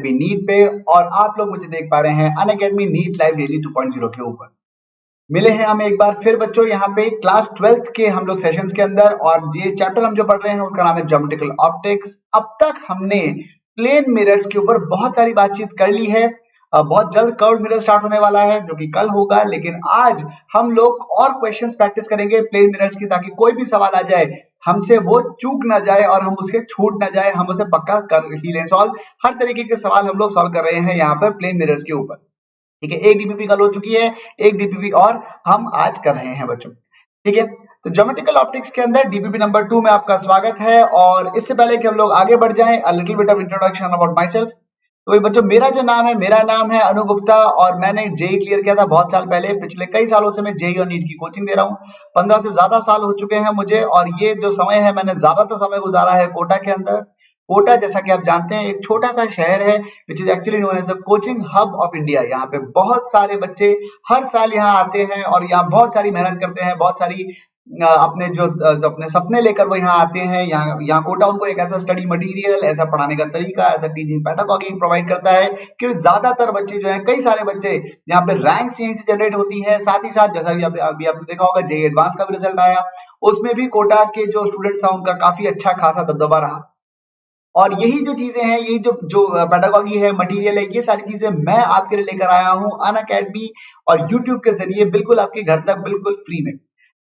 भी नीट पे, और आप लोग मुझे देख पा रहे हैं अनअकैडमी नीट लाइव डेली 2.0 के ऊपर। मिले हैं हम एक बार फिर बच्चों यहाँ पे क्लास 12th के हम लोग सेशंस के अंदर, और ये चैप्टर हम जो पढ़ रहे हैं उसका नाम है ज्योमेट्रिकल ऑप्टिक्स। अब तक हमने प्लेन मिरर्स के ऊपर बहुत सारी बातचीत कर ली है। बहुत जल्द कर्व मिरर स्टार्ट होने वाला है जो कि कल होगा, लेकिन आज हम लोग और क्वेश्चंस प्रैक्टिस करेंगे प्लेन मिरर्स की, ताकि कोई भी सवाल आ जाए हमसे वो चूक ना जाए और हम उसके छूट ना जाए, हम उसे पक्का कर ही लें सॉल्व। हर तरीके के सवाल हम लोग सॉल्व कर रहे हैं यहाँ पर प्लेन मिरर्स के ऊपर। ठीक है, एक डीपीपी कल हो चुकी है, एक डीपीपी और हम आज कर रहे हैं बच्चों। ठीक है, तो ज्योमेट्रिकल ऑप्टिक्स के अंदर डीपीपी नंबर 2 में आपका स्वागत है। और इससे पहले कि हम लोग आगे बढ़ जाएं, a little bit of introduction about my self. तो भाई बच्चों, मेरा नाम है अनु गुप्ता, और मैंने जेई क्लियर किया था बहुत साल पहले। पिछले कई सालों से मैं जेई और नीट की कोचिंग दे रहा हूँ। 15 से ज्यादा साल हो चुके हैं मुझे, और ये जो समय है मैंने ज्यादातर समय गुजारा है कोटा के अंदर। कोटा, जैसा कि आप जानते हैं, एक छोटा सा शहर है which is actually known as the coaching hub of India. यहाँ पे बहुत सारे बच्चे हर साल यहाँ आते हैं और यहाँ बहुत सारी मेहनत करते हैं, बहुत सारी अपने सपने लेकर वो यहाँ आते हैं। यहाँ कोटा उनको एक ऐसा स्टडी मटेरियल, ऐसा पढ़ाने का तरीका, ऐसा टीचिंग पैडागॉजी प्रोवाइड करता है कि ज्यादातर बच्चे जो है, कई सारे बच्चे यहाँ पे रैंक्स यहीं से जनरेट होती है। साथ ही साथ जैसा भी अभी आपने देखा होगा, जेई एडवांस का भी रिजल्ट आया, उसमें भी कोटा के जो स्टूडेंट्स हैं उनका काफी अच्छा खासा दबदबा रहा। और यही जो चीजें हैं, यही जो जो पेडागॉजी है, मटेरियल है, ये सारी चीजें मैं आपके लिए लेकर आया हूँ अनअकैडमी और यूट्यूब के जरिए, बिल्कुल आपके घर तक, बिल्कुल फ्री में।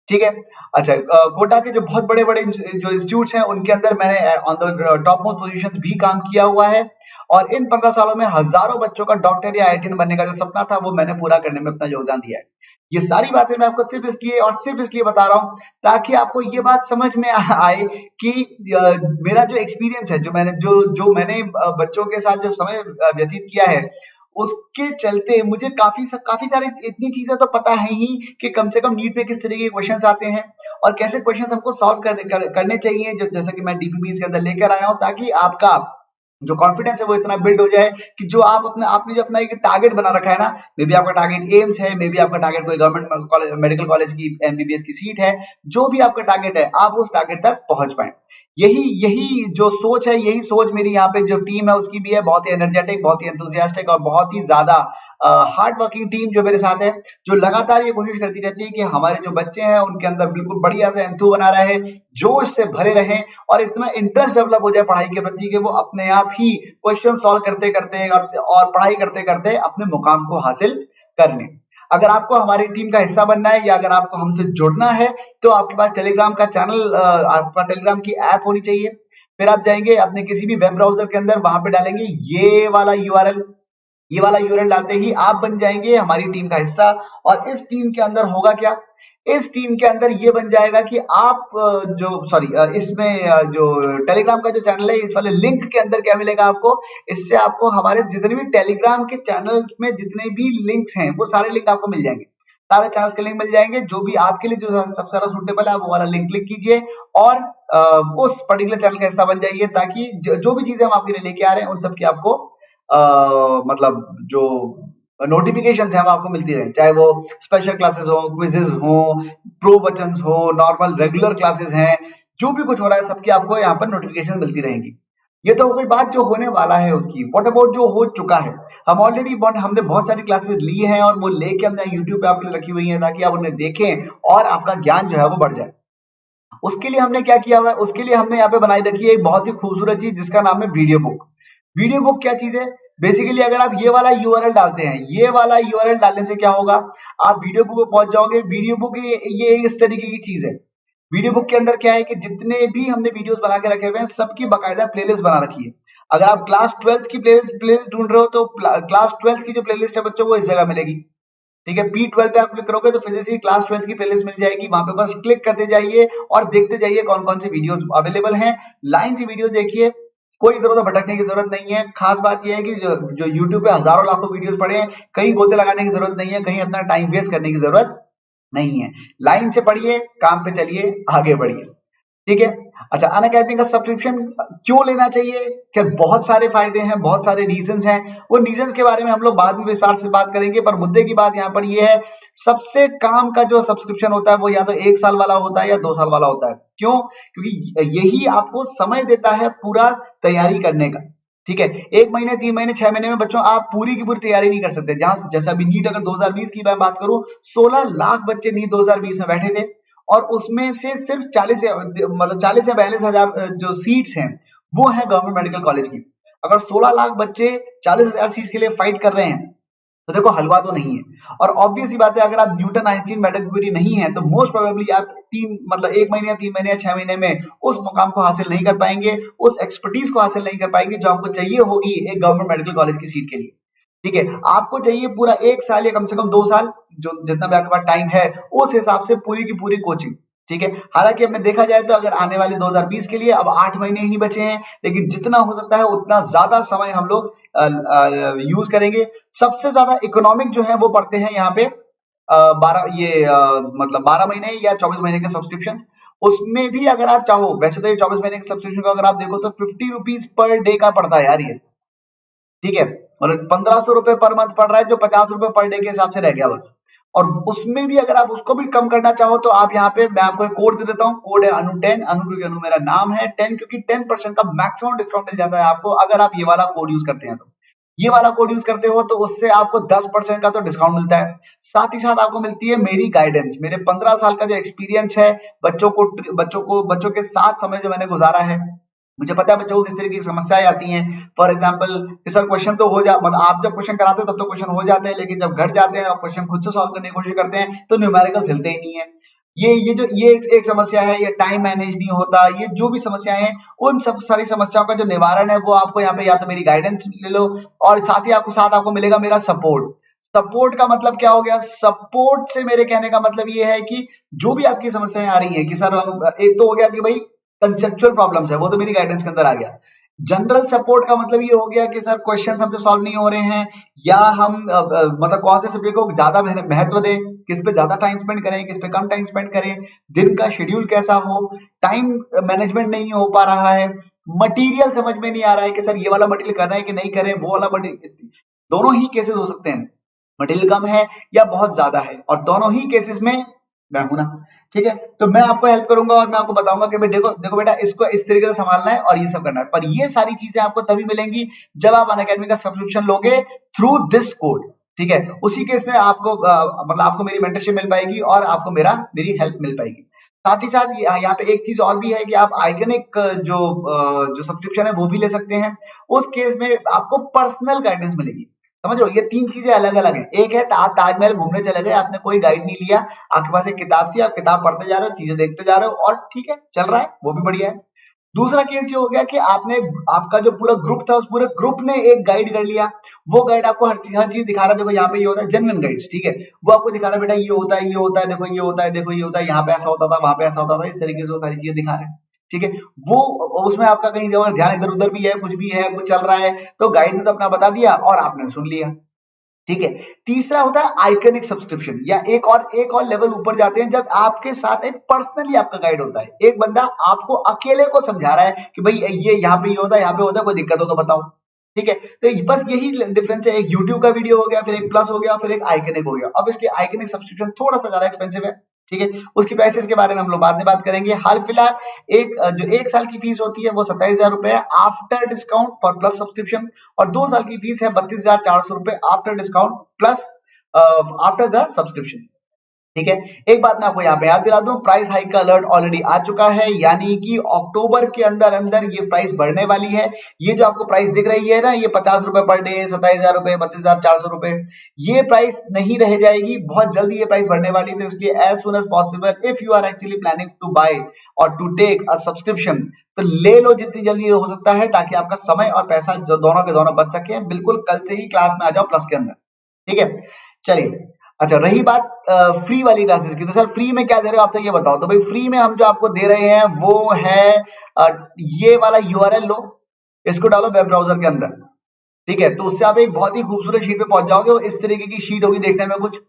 ठीक है। अच्छा, कोटा के जो बहुत बड़े बड़े जो इंस्टीट्यूट हैं उनके अंदर मैंने on the top most position भी काम किया हुआ है, और इन 15 सालों में हजारों बच्चों का डॉक्टर या आईआईटीएन बनने का जो सपना था वो मैंने पूरा करने में अपना योगदान दिया है। ये सारी बातें मैं आपको सिर्फ इसलिए बता रहा हूँ ताकि आपको ये बात समझ में आए कि मेरा जो एक्सपीरियंस है, जो मैंने बच्चों के साथ जो समय व्यतीत किया है, उसके चलते मुझे काफी सारी इतनी चीजें तो पता है ही कि कम से कम नीट में किस तरीके के क्वेश्चंस आते हैं और कैसे क्वेश्चंस हमको सॉल्व करने चाहिए, जैसा कि मैं डीपीपी के अंदर लेकर आया हूं, ताकि आपका जो कॉन्फिडेंस है वो इतना बिल्ड हो जाए कि जो आपने जो अपना एक टारगेट बना रखा है ना, मे बी आपका टारगेट एम्स है, मे बी आपका टारगेट कोई गवर्नमेंट कॉलेज, मेडिकल कॉलेज की एमबीबीएस की सीट है, जो भी आपका टारगेट है, आप उस टारगेट तक पहुंच पाए। यही यही जो सोच है, यही सोच मेरी यहाँ पे जो टीम है उसकी भी है, बहुत ही एनर्जेटिक, बहुत ही एंथुसियास्टिक और बहुत ही ज्यादा हार्ड वर्किंग टीम जो मेरे साथ है, जो लगातार ये कोशिश करती रहती है कि हमारे जो बच्चे हैं उनके अंदर बिल्कुल बढ़िया से एंथू बना रहे, जोश से भरे रहें और इतना इंटरेस्ट डेवलप हो जाए पढ़ाई के प्रति कि वो अपने आप ही क्वेश्चन सॉल्व करते करते और पढ़ाई करते करते अपने मुकाम को हासिल कर लें। अगर आपको हमारी टीम का हिस्सा बनना है या अगर आपको हमसे जुड़ना है तो आपके पास टेलीग्राम का चैनल, आपका टेलीग्राम की ऐप होनी चाहिए। फिर आप जाएंगे अपने किसी भी वेब ब्राउजर के अंदर, वहां पे डालेंगे ये वाला यूआरएल डालते ही आप बन जाएंगे हमारी टीम का हिस्सा। और इस टीम के अंदर होगा क्या, इस टीम के अंदर ये बन जाएगा कि आप इसमें जो टेलीग्राम का जो चैनल है, इस वाले लिंक के अंदर क्या मिलेगा आपको, इससे आपको हमारे जितने भी टेलीग्राम के चैनल में जितने भी लिंक्स हैं वो सारे लिंक आपको मिल जाएंगे, सारे चैनल्स के लिंक मिल जाएंगे। जो भी आपके लिए जो सबसे ज्यादा सुटेबल है वो वाला लिंक क्लिक कीजिए और उस पर्टिकुलर चैनल का हिस्सा बन जाइए, ताकि जो भी चीजें हम आपके लिए लेके आ रहे हैं उन सब की आपको मतलब जो नोटिफिकेशन है वो आपको मिलती रहे, चाहे वो स्पेशल क्लासेस हो, क्विजेस हो, प्रो वचन्स हो, नॉर्मल रेगुलर क्लासेस हैं, जो भी कुछ हो रहा है सबकी आपको यहाँ पर नोटिफिकेशन मिलती रहेंगी। ये तो कोई बात जो होने वाला है उसकी। व्हाट अबाउट जो हो चुका है, हमने बहुत सारी क्लासेस ली हैं और वो लेके हमने यूट्यूब पे आपके लिए रखी हुई है, ताकि आप उन्हें देखें और आपका ज्ञान जो है वो बढ़ जाए। उसके लिए हमने क्या किया हुआ है, उसके लिए हमने यहाँ पे बनाई रखी है एक बहुत ही खूबसूरत चीज जिसका नाम है वीडियो बुक। वीडियो बुक क्या चीज है, बेसिकली अगर आप ये वाला यूआरएल डालते हैं, ये वाला यूआरएल डालने से क्या होगा, आप वीडियो बुक पे पहुंच जाओगे। वीडियो बुक ये इस तरीके की चीज है। वीडियो बुक के अंदर क्या है कि जितने भी हमने वीडियोस बना के रखे हुए हैं सबकी बकायदा प्लेलिस्ट बना रखी है। अगर आप क्लास 12th की प्लेलिस्ट ढूंढ रहे हो तो क्लास 12th की जो प्लेलिस्ट है बच्चों वो इस जगह मिलेगी। ठीक है, P12 पे आप क्लिक करोगे तो फिजिक्स की क्लास 12th की प्लेलिस्ट मिल जाएगी। वहां पे बस क्लिक करते जाइए और देखते जाइए कौन कौन से वीडियोस अवेलेबल हैं। लाइन से वीडियोस देखिए, कोई इधर उधर भटकने की जरूरत नहीं है। खास बात यह है कि जो YouTube पे हजारों लाखों वीडियोस पड़े हैं, कहीं गोते लगाने की जरूरत नहीं है, कहीं अपना टाइम वेस्ट करने की जरूरत नहीं है। लाइन से पढ़िए, काम पे चलिए, आगे बढ़िए। ठीक है। अच्छा, अनअकैडमी का सब्सक्रिप्शन क्यों लेना चाहिए, क्या बहुत सारे फायदे हैं, बहुत सारे रीजंस हैं। वो रीजंस के बारे में हम लोग बाद में विस्तार से बात करेंगे, पर मुद्दे की बात यहाँ पर ये है, सबसे काम का जो सब्सक्रिप्शन होता है वो या तो 1 साल वाला होता है या 2 साल वाला होता है। क्यों? क्योंकि यही आपको समय देता है पूरा तैयारी करने का। ठीक है, 1 महीने, 3 महीने, 6 महीने में बच्चों आप पूरी की पूरी तैयारी नहीं कर सकते। जहां जैसा अभी नीट अगर 2020 की मैं बात करूं, 16 लाख बच्चे नीट 2020 में बैठे थे और उसमें से सिर्फ 40 या 42 हजार जो सीट्स हैं वो है गवर्नमेंट मेडिकल कॉलेज की। अगर 16 लाख बच्चे 40,000 सीट के लिए फाइट कर रहे हैं तो देखो हलवा तो नहीं है। और ऑब्वियस ही बात है, अगर आप न्यूटन आइंस्टीन कैटेगरी नहीं है तो मोस्ट प्रोबेबली आप 1 महीने या 3 महीने या 6 महीने में उस मुकाम को हासिल नहीं कर पाएंगे, उस एक्सपर्टीज को हासिल नहीं कर पाएंगे जो आपको चाहिए होगी एक गवर्नमेंट मेडिकल कॉलेज की सीट के लिए। ठीक है, आपको चाहिए पूरा 1 साल या कम से कम 2 साल, जो जितना भी आपके पास टाइम है उस हिसाब से पूरी की पूरी कोचिंग। ठीक है, हालांकि अब में देखा जाए तो अगर आने वाले 2020 के लिए अब 8 महीने ही बचे हैं, लेकिन जितना हो सकता है उतना ज्यादा समय हम लोग यूज करेंगे। सबसे ज्यादा इकोनॉमिक जो है वो पड़ते हैं यहाँ पे 12 महीने या 24 महीने के सब्सक्रिप्शन। उसमें भी अगर आप चाहो, वैसे तो ये 24 महीने के सब्सक्रिप्शन को अगर आप देखो तो 50 रुपीज पर डे का पड़ता है यार ये। ठीक है, और 1500 रुपए पर मंथ पड़ रहा है, जो 50 रुपए पर डे के हिसाब से रह गया बस। और उसमें भी अगर आप उसको भी कम करना चाहो तो आप यहाँ पे, मैं आपको एक कोड दे देता हूँ, कोड है अनु10, अनु क्योंकि अनु मेरा नाम है, 10 क्योंकि 10% का मैक्सिमम डिस्काउंट मिल जाता है आपको अगर आप ये वाला कोड यूज करते हैं। तो ये वाला कोड यूज करते हो तो उससे आपको 10% का तो डिस्काउंट मिलता है, साथ ही साथ आपको मिलती है मेरी गाइडेंस, मेरे 15 साल का जो एक्सपीरियंस है बच्चों के साथ समय जो मैंने गुजारा है, मुझे पता है बच्चों को किस तरीके की समस्याएं आती हैं। फॉर एग्जाम्पल सर क्वेश्चन तो हो जा मतलब आप जब क्वेश्चन कराते हो तब तो क्वेश्चन हो जाते हैं, लेकिन जब घर जाते हैं और क्वेश्चन खुद से सॉल्व करने की कोशिश करते हैं तो न्यूमेरिकल हिलते ही नहीं है। ये एक समस्या है, ये टाइम मैनेज नहीं होता, ये जो भी समस्याएं हैं उन सब सारी समस्याओं का जो निवारण है वो आपको यहाँ पे या तो मेरी गाइडेंस ले लो, और साथ ही आपको मिलेगा मेरा सपोर्ट। सपोर्ट का मतलब क्या हो गया? सपोर्ट से मेरे कहने का मतलब ये है कि जो भी आपकी समस्याएं आ रही हैं कि सर हम, एक तो हो गया कि भाई कंसेप्चुअल प्रॉब्लम्स है, वो तो मेरी गाइडेंस के अंदर आ गया। जनरल सपोर्ट का मतलब ये हो गया कि सर क्वेश्चन हमसे सॉल्व नहीं हो रहे हैं, या हम मतलब कौन से सब्जेक्ट को ज्यादा महत्व दें, किस पे ज्यादा टाइम स्पेंड करें, किस पे कम टाइम स्पेंड करें, दिन का शेड्यूल कैसा हो, टाइम मैनेजमेंट नहीं हो पा रहा है, मटेरियल समझ में नहीं आ रहा है कि सर ये वाला मटेरियल करना है कि नहीं करें, वो वाला मटेरियल, दोनों ही केसेस हो सकते हैं, मटेरियल कम है या बहुत ज्यादा है, और दोनों ही केसेस में मैं हूं ना। ठीक है, तो मैं आपको हेल्प करूंगा और मैं आपको बताऊंगा कि भाई देखो देखो बेटा, इसको इस तरीके से संभालना है और ये सब करना है। पर ये सारी चीजें आपको तभी मिलेंगी जब आप अनअकैडमी का सब्सक्रिप्शन लोगे थ्रू दिस कोड। ठीक है, उसी केस में आपको मतलब आपको मेरी मेंटरशिप मिल पाएगी और आपको मेरी हेल्प मिल पाएगी। साथ ही साथ यहाँ पे एक चीज और भी है कि आप आइकनिक जो सब्सक्रिप्शन है वो भी ले सकते हैं। उस केस में आपको पर्सनल गाइडेंस मिलेगी। समझ लो, ये 3 चीजें अलग अलग है। एक है आप ताजमहल घूमने चले गए, आपने कोई गाइड नहीं लिया, आपके पास एक किताब थी, आप किताब पढ़ते जा रहे हो, चीजें देखते जा रहे हो और ठीक है चल रहा है, वो भी बढ़िया है। दूसरा केस ये हो गया कि आपका जो पूरा ग्रुप था उस पूरे ग्रुप ने एक गाइड कर लिया, वो गाइड आपको हर चीज दिखा रहा है। देखो यहाँ पे ये होता है, जेन्युइन गाइड्स, ठीक है, वो आपको दिखा रहा है बेटा ये होता है, ये होता है, देखो ये होता है, देखो ये होता है, यहाँ पे ऐसा होता था, वहां पे ऐसा होता था, इस तरीके से वो सारी चीजें दिखा रहे हैं। ठीक है, वो उसमें आपका कहीं ध्यान इधर उधर भी है, कुछ भी है, कुछ चल रहा है, तो गाइड ने तो अपना बता दिया और आपने सुन लिया। ठीक है, तीसरा होता है आइकनिक सब्सक्रिप्शन, या एक और लेवल ऊपर जाते हैं जब आपके साथ एक पर्सनली आपका गाइड होता है, एक बंदा आपको अकेले को समझा रहा है कि भाई ये यहाँ पे ये होता है, यहाँ पे होता है, कोई दिक्कत हो तो बताओ। ठीक है, तो बस यही डिफरेंस है, एक यूट्यूब का वीडियो हो गया, फिर एक प्लस हो गया, फिर एक आइकनिक हो गया। अब इसके आइकनिक सब्सक्रिप्शन थोड़ा सा ज्यादा एक्सपेंसिव है। ठीक है, उसकी प्राइसेस के बारे में हम लोग बाद में बात करेंगे। हाल फिलहाल जो 1 साल की फीस होती है वो 27,000 रुपए है after discount for plus subscription, और 2 साल की फीस है 32,400 रुपए after discount plus after the subscription. ठीक है, एक बात मैं आपको यहाँ पे याद दिला दूं, प्राइस हाइक का अलर्ट ऑलरेडी आ चुका है, यानी कि अक्टूबर के अंदर अंदर ये प्राइस बढ़ने वाली है। ये जो आपको प्राइस दिख रही है ना, ये 50 रुपए पर डे, 27,000 रुपए, 32,400 रुपए, ये प्राइस नहीं रह जाएगी, बहुत जल्दी ये प्राइस बढ़ने वाली है। तो इसलिए as soon as possible if you are actually planning to buy और टू टेक अ सब्सक्रिप्शन, तो ले लो जितनी जल्दी हो सकता है, ताकि आपका समय और पैसा जो दोनों के दोनों बच सके। बिल्कुल कल से ही क्लास में आ जाओ प्लस के अंदर। ठीक है, चलिए, अच्छा रही बात फ्री वाली क्लासेस की, तो सर फ्री में क्या दे रहे हो आप, तो ये बताओ। तो भाई फ्री में हम जो आपको दे रहे हैं वो है ये वाला यूआरएल लो, इसको डालो वेब ब्राउजर के अंदर। ठीक है, तो उससे आप एक बहुत ही खूबसूरत शीट पे पहुंच जाओगे। वो इस तरीके की शीट होगी देखने में कुछ,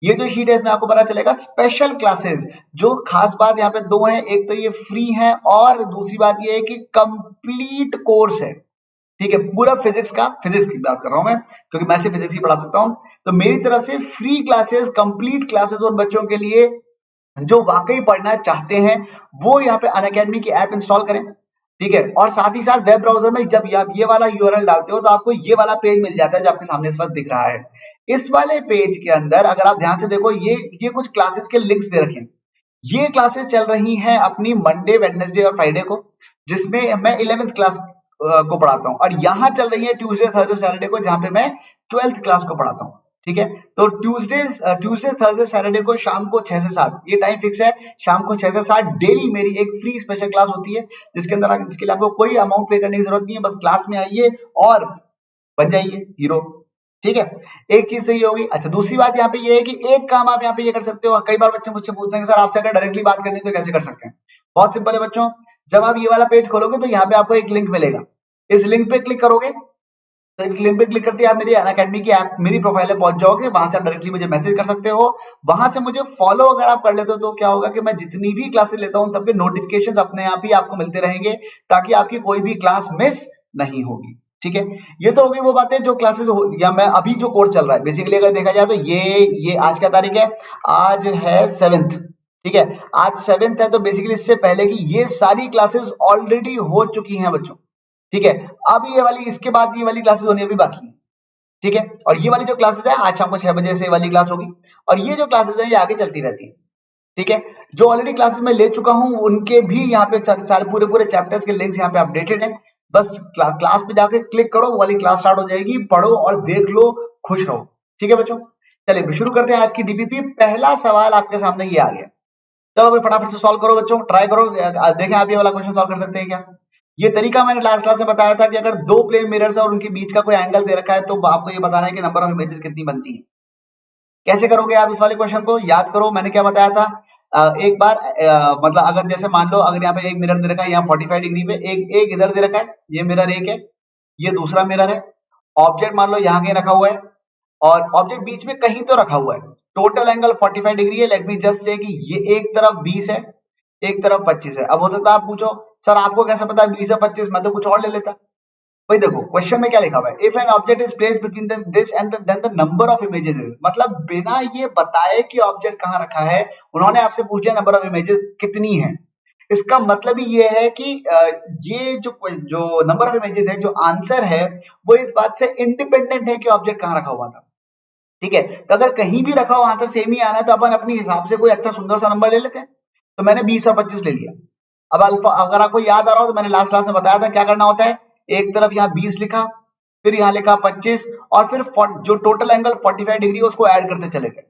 ये जो शीट है इसमें आपको पता चलेगा स्पेशल क्लासेस। जो खास बात यहाँ पे दो है, एक तो ये फ्री है और दूसरी बात ये है कि कंप्लीट कोर्स है। ठीक है, पूरा फिजिक्स की बात कर रहा हूं मैं, क्योंकि मैं सिर्फ फिजिक्स ही पढ़ा सकता हूं। तो मेरी तरफ से फ्री क्लासेस, कंप्लीट क्लासेस उन बच्चों के लिए जो वाकई पढ़ना चाहते हैं, वो यहाँ पे अनअकैडमी की ऐप इंस्टॉल करें। ठीक है। और साथ ही साथ वेब ब्राउजर में जब आप ये वाला यूआरएल डालते हो तो आपको ये वाला पेज मिल जाता है जो आपके सामने इस वक्त दिख रहा है। इस वाले पेज के अंदर अगर आप ध्यान से देखो, ये कुछ क्लासेस के लिंक्स दे रखे हैं। ये क्लासेस चल रही हैं अपनी मंडे, वेडनेसडे और फ्राइडे को, जिसमें मैं 11th क्लास को पढ़ाता हूँ, और यहाँ चल रही है ट्यूसडे, थर्सडे, सैटरडे को, जहाँ पे मैं 12th क्लास को पढ़ाता हूँ। ठीक है। तो ट्यूसडे, थर्सडे, सैटरडे को शाम को 6 से 7 ये टाइम फिक्स है। शाम को 6 से 7 डेली मेरी एक फ्री स्पेशल क्लास होती है, जिसके लिए आपको कोई अमाउंट पे करने की जरूरत नहीं है। बस क्लास में आइए और बन जाइए हीरो। ठीक है। एक चीज तो ये होगी। अच्छा, दूसरी बात यहाँ पे ये है कि एक काम आप यहाँ पे ये कर सकते हो। कई बार बच्चे मुझसे पूछते हैं कि सर आपसे अगर डायरेक्टली बात करनी है तो कैसे कर सकते हैं। बहुत सिंपल है बच्चों। जब आप ये वाला पेज खोलोगे तो यहाँ पे आपको एक लिंक मिलेगा। इस लिंक पे क्लिक करोगे तो इस लिंक पे क्लिक करते ही आप मेरी अनअकैडमी की ऐप, मेरी प्रोफाइल पे पहुंच जाओगे। वहां से आप डायरेक्टली मुझे मैसेज कर सकते हो। वहां से मुझे फॉलो अगर आप कर लेते हो तो क्या होगा कि मैं जितनी भी क्लासेस लेता हूँ सबके नोटिफिकेशन अपने आप ही आपको मिलते रहेंगे, ताकि आपकी कोई भी क्लास मिस नहीं होगी। ठीक है। ये तो हो गई वो बातें जो क्लासेस या मैं अभी जो कोर्स चल रहा है। बेसिकली अगर देखा जाए तो ये आज क्या तारीख है, आज है 7th। ठीक है। आज 7th है, तो बेसिकली इससे पहले की ये सारी क्लासेस ऑलरेडी हो चुकी हैं बच्चों। ठीक है। अब ये वाली, इसके बाद ये वाली क्लासेस होनी अभी बाकी है। ठीक है। और ये वाली जो क्लासेस है आज शाम को 6 बजे से वाली क्लास होगी, और ये जो क्लासेस है ये आगे चलती रहती है। ठीक है। जो ऑलरेडी क्लासेस में ले चुका हूं उनके भी यहाँ पे सारे पूरे पूरे चैप्टर्स के लिंक्स यहाँ पे अपडेटेड है। बस क्लास पे जाके क्लिक करो, वो वाली क्लास स्टार्ट हो जाएगी, पढ़ो और देख लो, खुश रहो। ठीक है बच्चों। चलिए शुरू करते हैं आज की डीपीपी। पहला सवाल आपके सामने ये आ गया। चलो भाई फटाफट से सॉल्व करो बच्चों, ट्राई करो, देखें आप ये वाला क्वेश्चन सॉल्व कर सकते हैं क्या। ये तरीका मैंने लास्ट क्लास में बताया था कि अगर दो प्लेन मिरर्स है और उनके बीच का कोई एंगल दे रखा है तो आपको ये बताना है कि नंबर ऑफ इमेजेस कितनी बनती है। कैसे करोगे आप इस वाले क्वेश्चन को, याद करो मैंने क्या बताया था। एक बार मतलब अगर जैसे मान लो अगर यहाँ पे एक मिरर दे रखा है यहाँ 45 डिग्री पे, एक एक इधर दे रखा है, ये मिरर एक है, ये दूसरा मिरर है। ऑब्जेक्ट मान लो यहाँ कहीं रखा हुआ है और ऑब्जेक्ट बीच में कहीं तो रखा हुआ है। टोटल एंगल 45 डिग्री है। लेट मी जस्ट से कि ये एक तरफ 20 है, एक तरफ 25 है। अब हो सकता है आप पूछो सर आपको कैसे पता है 20 है 25, मैं तो कुछ और ले लेता। भाई देखो क्वेश्चन में क्या लिखा हुआ है, if an object is placed between this and then the number of images, मतलब बिना ये बताए कि ऑब्जेक्ट कहां रखा है उन्होंने आपसे पूछ लिया नंबर ऑफ इमेजेस कितनी है। इसका मतलब ही ये है कि ये जो नंबर ऑफ इमेजेस है, जो आंसर है, वो इस बात से इंडिपेंडेंट है कि ऑब्जेक्ट कहां रखा हुआ था। ठीक है। तो अगर कहीं भी रखा हुआ आंसर सेम ही आना है तो अपन अपने हिसाब से कोई अच्छा सुंदर सा नंबर ले लेते हैं। तो मैंने 20 और 25 ले लिया। अब अल्फा अगर आपको याद आ रहा हो तो मैंने लास्ट क्लास में बताया था क्या करना होता है। एक तरफ यहाँ 20 लिखा, फिर यहाँ लिखा 25, और फिर जो टोटल एंगल 45 डिग्री है उसको ऐड करते चले गए।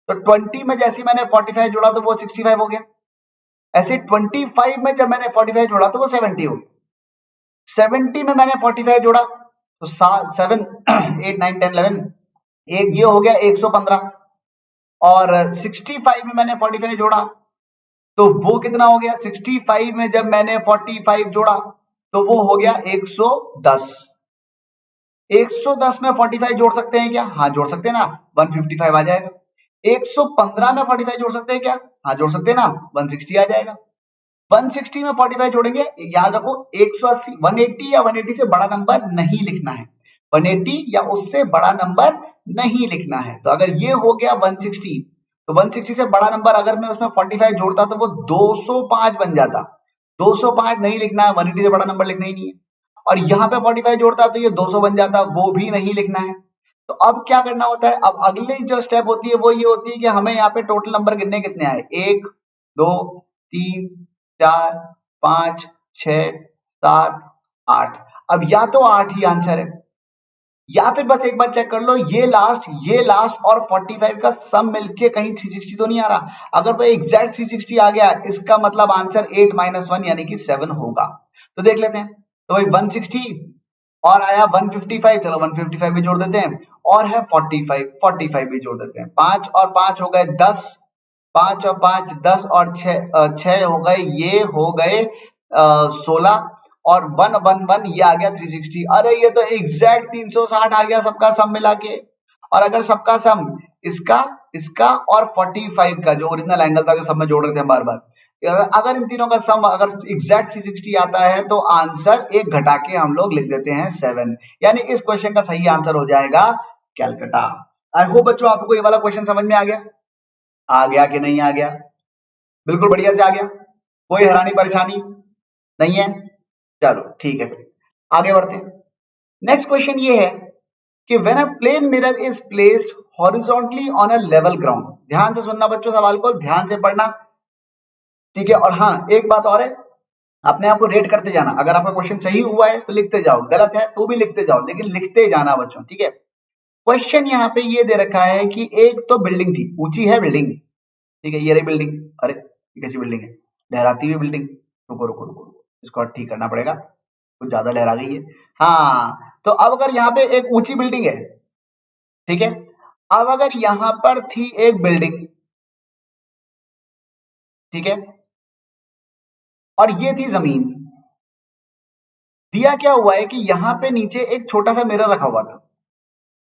तो 20 में जैसे मैंने 45 जोड़ा तो वो 65 हो गया। ऐसे 25 में जब मैंने 45 जोड़ा तो वो 70 हो गया। 70 में मैंने 45 जोड़ा तो 7 8 9 10 11, एक ये हो गया 115। और 65 में मैंने 45 जोड़ा तो वो कितना हो गया, 65 में जब मैंने 45 जोड़ा तो वो हो गया 110। 110 में 45 जोड़ सकते हैं क्या, हाँ जोड़ सकते हैं ना, 155 आ जाएगा। 115 में 45 जोड़ सकते हैं क्या, हाँ जोड़ सकते हैं ना, 160 आ जाएगा। 160 में 45 जोड़ेंगे, याद रखो 180, 180 या 180 से बड़ा नंबर नहीं लिखना है। 180 या उससे बड़ा नंबर नहीं लिखना है। तो अगर ये हो गया 160, तो 160 से बड़ा नंबर अगर मैं उसमें 45 जोड़ता तो वो 205 बन जाता। 205 नहीं लिखना है, 180 से बड़ा नंबर लिखना ही नहीं है। और यहाँ पे 45 जोड़ता तो ये 200 बन जाता, वो भी नहीं लिखना है। तो अब क्या करना होता है, अब अगली जो स्टेप होती है वो ये होती है कि हमें यहाँ पे टोटल नंबर गिनने कितने आए, 1 2 3 4 5 6 7 8। अब या तो 8 ही आंसर है, या फिर बस एक बार चेक कर लो ये लास्ट और 45 का सम मिलके कहीं 360 तो नहीं आ रहा। अगर वो एग्जैक्ट 360 आ गया इसका मतलब आंसर 8 - 1 यानी कि 7 होगा। तो देख लेते हैं। तो भाई 160 और आया 155, चलो 155 भी जोड़ देते हैं, और है 45 भी जोड़ देते हैं। 5 और 5 हो गए 10, 5 और 5 10, और 6 हो गए, ये हो गए 16, और 111 ये आ गया 360। अरे ये तो एग्जैक्ट 360 आ गया सबका सम मिला के। और अगर सबका सम इसका इसका और 45 का जो ओरिजिनल एंगल था, जो सब में जोड़ रहे थे बार बार, अगर इन तीनों का सम अगर एग्जैक्ट 360 आता है तो आंसर एक घटा के हम लोग लिख देते हैं 7। यानी इस क्वेश्चन का सही आंसर हो जाएगा कैलकाटा। आई होप बच्चों आपको ये वाला क्वेश्चन समझ में आ गया कि नहीं आ गया। बिल्कुल बढ़िया से आ गया, कोई हैरानी परेशानी नहीं है। चलो ठीक है, फिर आगे बढ़ते हैं। नेक्स्ट क्वेश्चन ये है कि when a plane mirror is placed horizontally on a level ground. ध्यान से सुनना बच्चों, सवाल को ध्यान से पढ़ना, ठीक है। और हाँ, एक बात और है, अपने आप को रेट करते जाना। अगर आपका क्वेश्चन सही हुआ है तो लिखते जाओ, गलत है तो भी लिखते जाओ, लेकिन लिखते जाना बच्चों, ठीक है। क्वेश्चन यहाँ पे ये दे रखा है कि एक तो बिल्डिंग थी, ऊंची है बिल्डिंग, ठीक है, ये रही बिल्डिंग। अरे ये कैसी बिल्डिंग है, लहराती हुई बिल्डिंग। रुको रुको रुको रुको, इसको ठीक करना पड़ेगा, कुछ ज्यादा लहरा गई है। हाँ, तो अब अगर यहाँ पे एक ऊंची बिल्डिंग है, ठीक है, अब अगर यहाँ पर थी एक बिल्डिंग, ठीक है, और ये थी जमीन। दिया क्या हुआ है कि यहाँ पे नीचे एक छोटा सा मिरर रखा हुआ था।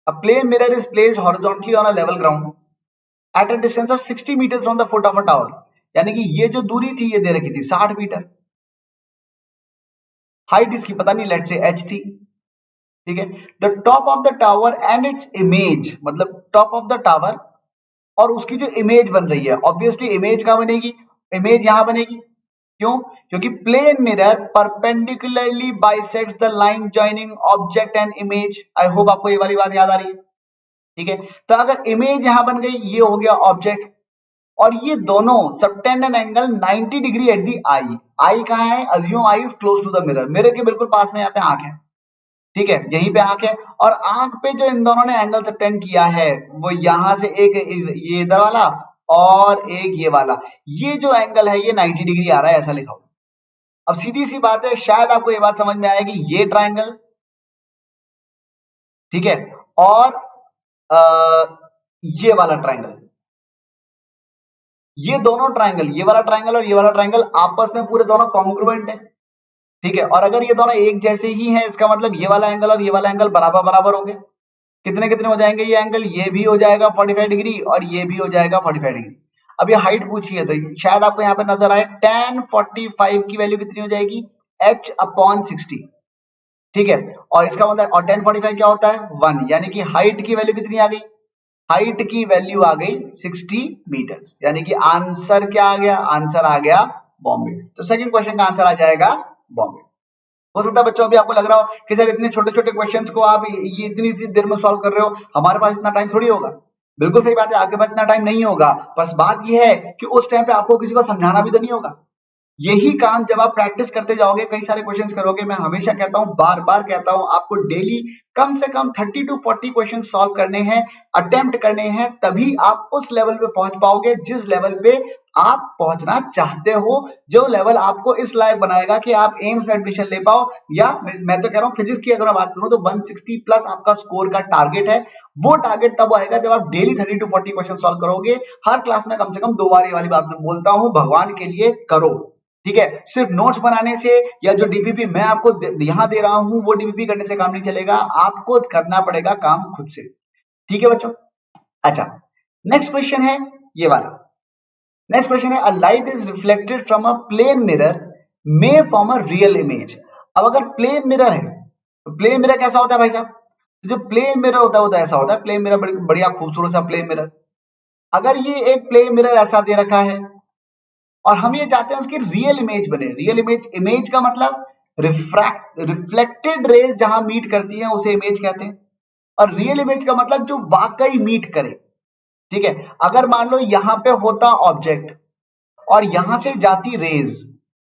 A plane mirror is placed horizontally on a level ground at a distance of 60 meters from the foot of a tower. यानी कि ये जो दूरी थी ये दे रखी थी 60 मीटर। हाइट इसकी पता नहीं, लेट से h थी, ठीक है। The top of the tower and its image, मतलब टॉप ऑफ द टावर और उसकी जो इमेज बन रही है, ऑब्वियसली इमेज कहां बनेगी, इमेज यहां बनेगी। क्यों? क्योंकि plane mirror perpendicularly bisects the line joining object and image. I hope आपको ये वाली बात याद आ रही है, ठीक है। तो अगर इमेज यहां बन गई, ये हो गया ऑब्जेक्ट, और ये दोनों subtend an angle 90 degree at the eye. Eye कहां है? Assume eye is close to the mirror, mirror के बिल्कुल पास में यहाँ पे आंख है, ठीक है, यहीं पे आंख है। और आंख पे जो इन दोनों ने एंगल सबटेंड किया है वो यहां से एक ये इधर वाला और एक ये वाला, ये जो एंगल है ये 90 डिग्री आ रहा है, ऐसा लिखा हुआ। अब सीधी सी बात है, शायद आपको ये बात समझ में आएगी, ये ट्राइंगल, ठीक है, और ये वाला ट्राइंगल, ये दोनों ट्राइंगल, ये वाला ट्राइंगल और ये वाला ट्राइंगल आपस में पूरे दोनों कॉन्ग्रुएंट है, ठीक है। और अगर ये दोनों एक जैसे ही हैं, इसका मतलब ये वाला एंगल और ये वाला एंगल बराबर बराबर होंगे। कितने कितने हो जाएंगे ये एंगल? ये भी हो जाएगा 45 डिग्री और ये भी हो जाएगा 45 डिग्री। अब ये हाइट पूछी है तो शायद आपको यहाँ पे नजर आए, tan 45 की वैल्यू कितनी हो जाएगी? h/60, ठीक है। और इसका मतलब, और tan 45 क्या होता है? 1, यानी कि हाइट की वैल्यू कितनी आ गई? हाइट की वैल्यू आ गई 60 मीटर्स, यानी कि आंसर क्या आ गया? आंसर आ गया बॉम्बे। तो सेकंड क्वेश्चन का आंसर आ जाएगा बॉम्बे। हो सकता है बच्चों अभी आपको लग रहा हो कि सर इतने छोटे छोटे क्वेश्चंस को आप ये इतनी देर में सॉल्व कर रहे हो, हमारे पास इतना टाइम थोड़ी होगा। बिल्कुल सही बात है, आपके पास इतना टाइम नहीं होगा, बस बात यह है कि उस टाइम पे आपको किसी को समझाना भी तो नहीं होगा। यही काम जब आप प्रैक्टिस करते जाओगे, कई सारे क्वेश्चंस करोगे, मैं हमेशा कहता हूं, बार बार कहता हूं, आपको डेली कम से कम 30 to 40 क्वेश्चन सॉल्व करने हैं, अटेम्प्ट करने हैं, तभी आप उस लेवल पे पहुंच पाओगे जिस लेवल पे आप पहुंचना चाहते हो, जो लेवल आपको इस लायक बनाएगा कि आप एम्स में एडमिशन ले पाओ। या मैं तो कह रहा हूं, फिजिक्स की अगर मैं बात करूं तो 160 प्लस आपका स्कोर का टारगेट है। वो टारगेट तब आएगा जब आप डेली 30 to 40 क्वेश्चन सॉल्व करोगे, हर क्लास में कम से कम 2 बार। ये वाली बात मैं बोलता हूं, भगवान के लिए करो, ठीक है। सिर्फ नोट्स बनाने से या जो डीपीपी मैं आपको यहां दे रहा हूं वो डीपीपी करने से काम नहीं चलेगा, आपको करना पड़ेगा काम खुद से, ठीक है बच्चों। अच्छा, नेक्स्ट क्वेश्चन है ये वाला। नेक्स्ट क्वेश्चन है, a light is reflected from a plane mirror may form a real image. अब अगर प्लेन मिरर है तो प्लेन मिरर कैसा होता है भाई साहब? जो प्लेन मिरर होता है वो तो ऐसा होता है, प्लेन मिरर बढ़िया खूबसूरत सा प्लेन मिरर। अगर ये एक प्लेन मिरर ऐसा दे रखा है और हम ये चाहते हैं उसकी रियल इमेज बने। रियल इमेज, इमेज का मतलब रिफ्लेक्टेड रेज जहां मीट करती है उसे इमेज कहते हैं, और रियल इमेज का मतलब जो वाकई मीट करे, ठीक है। अगर मान लो यहां पे होता ऑब्जेक्ट और यहां से जाती रेज,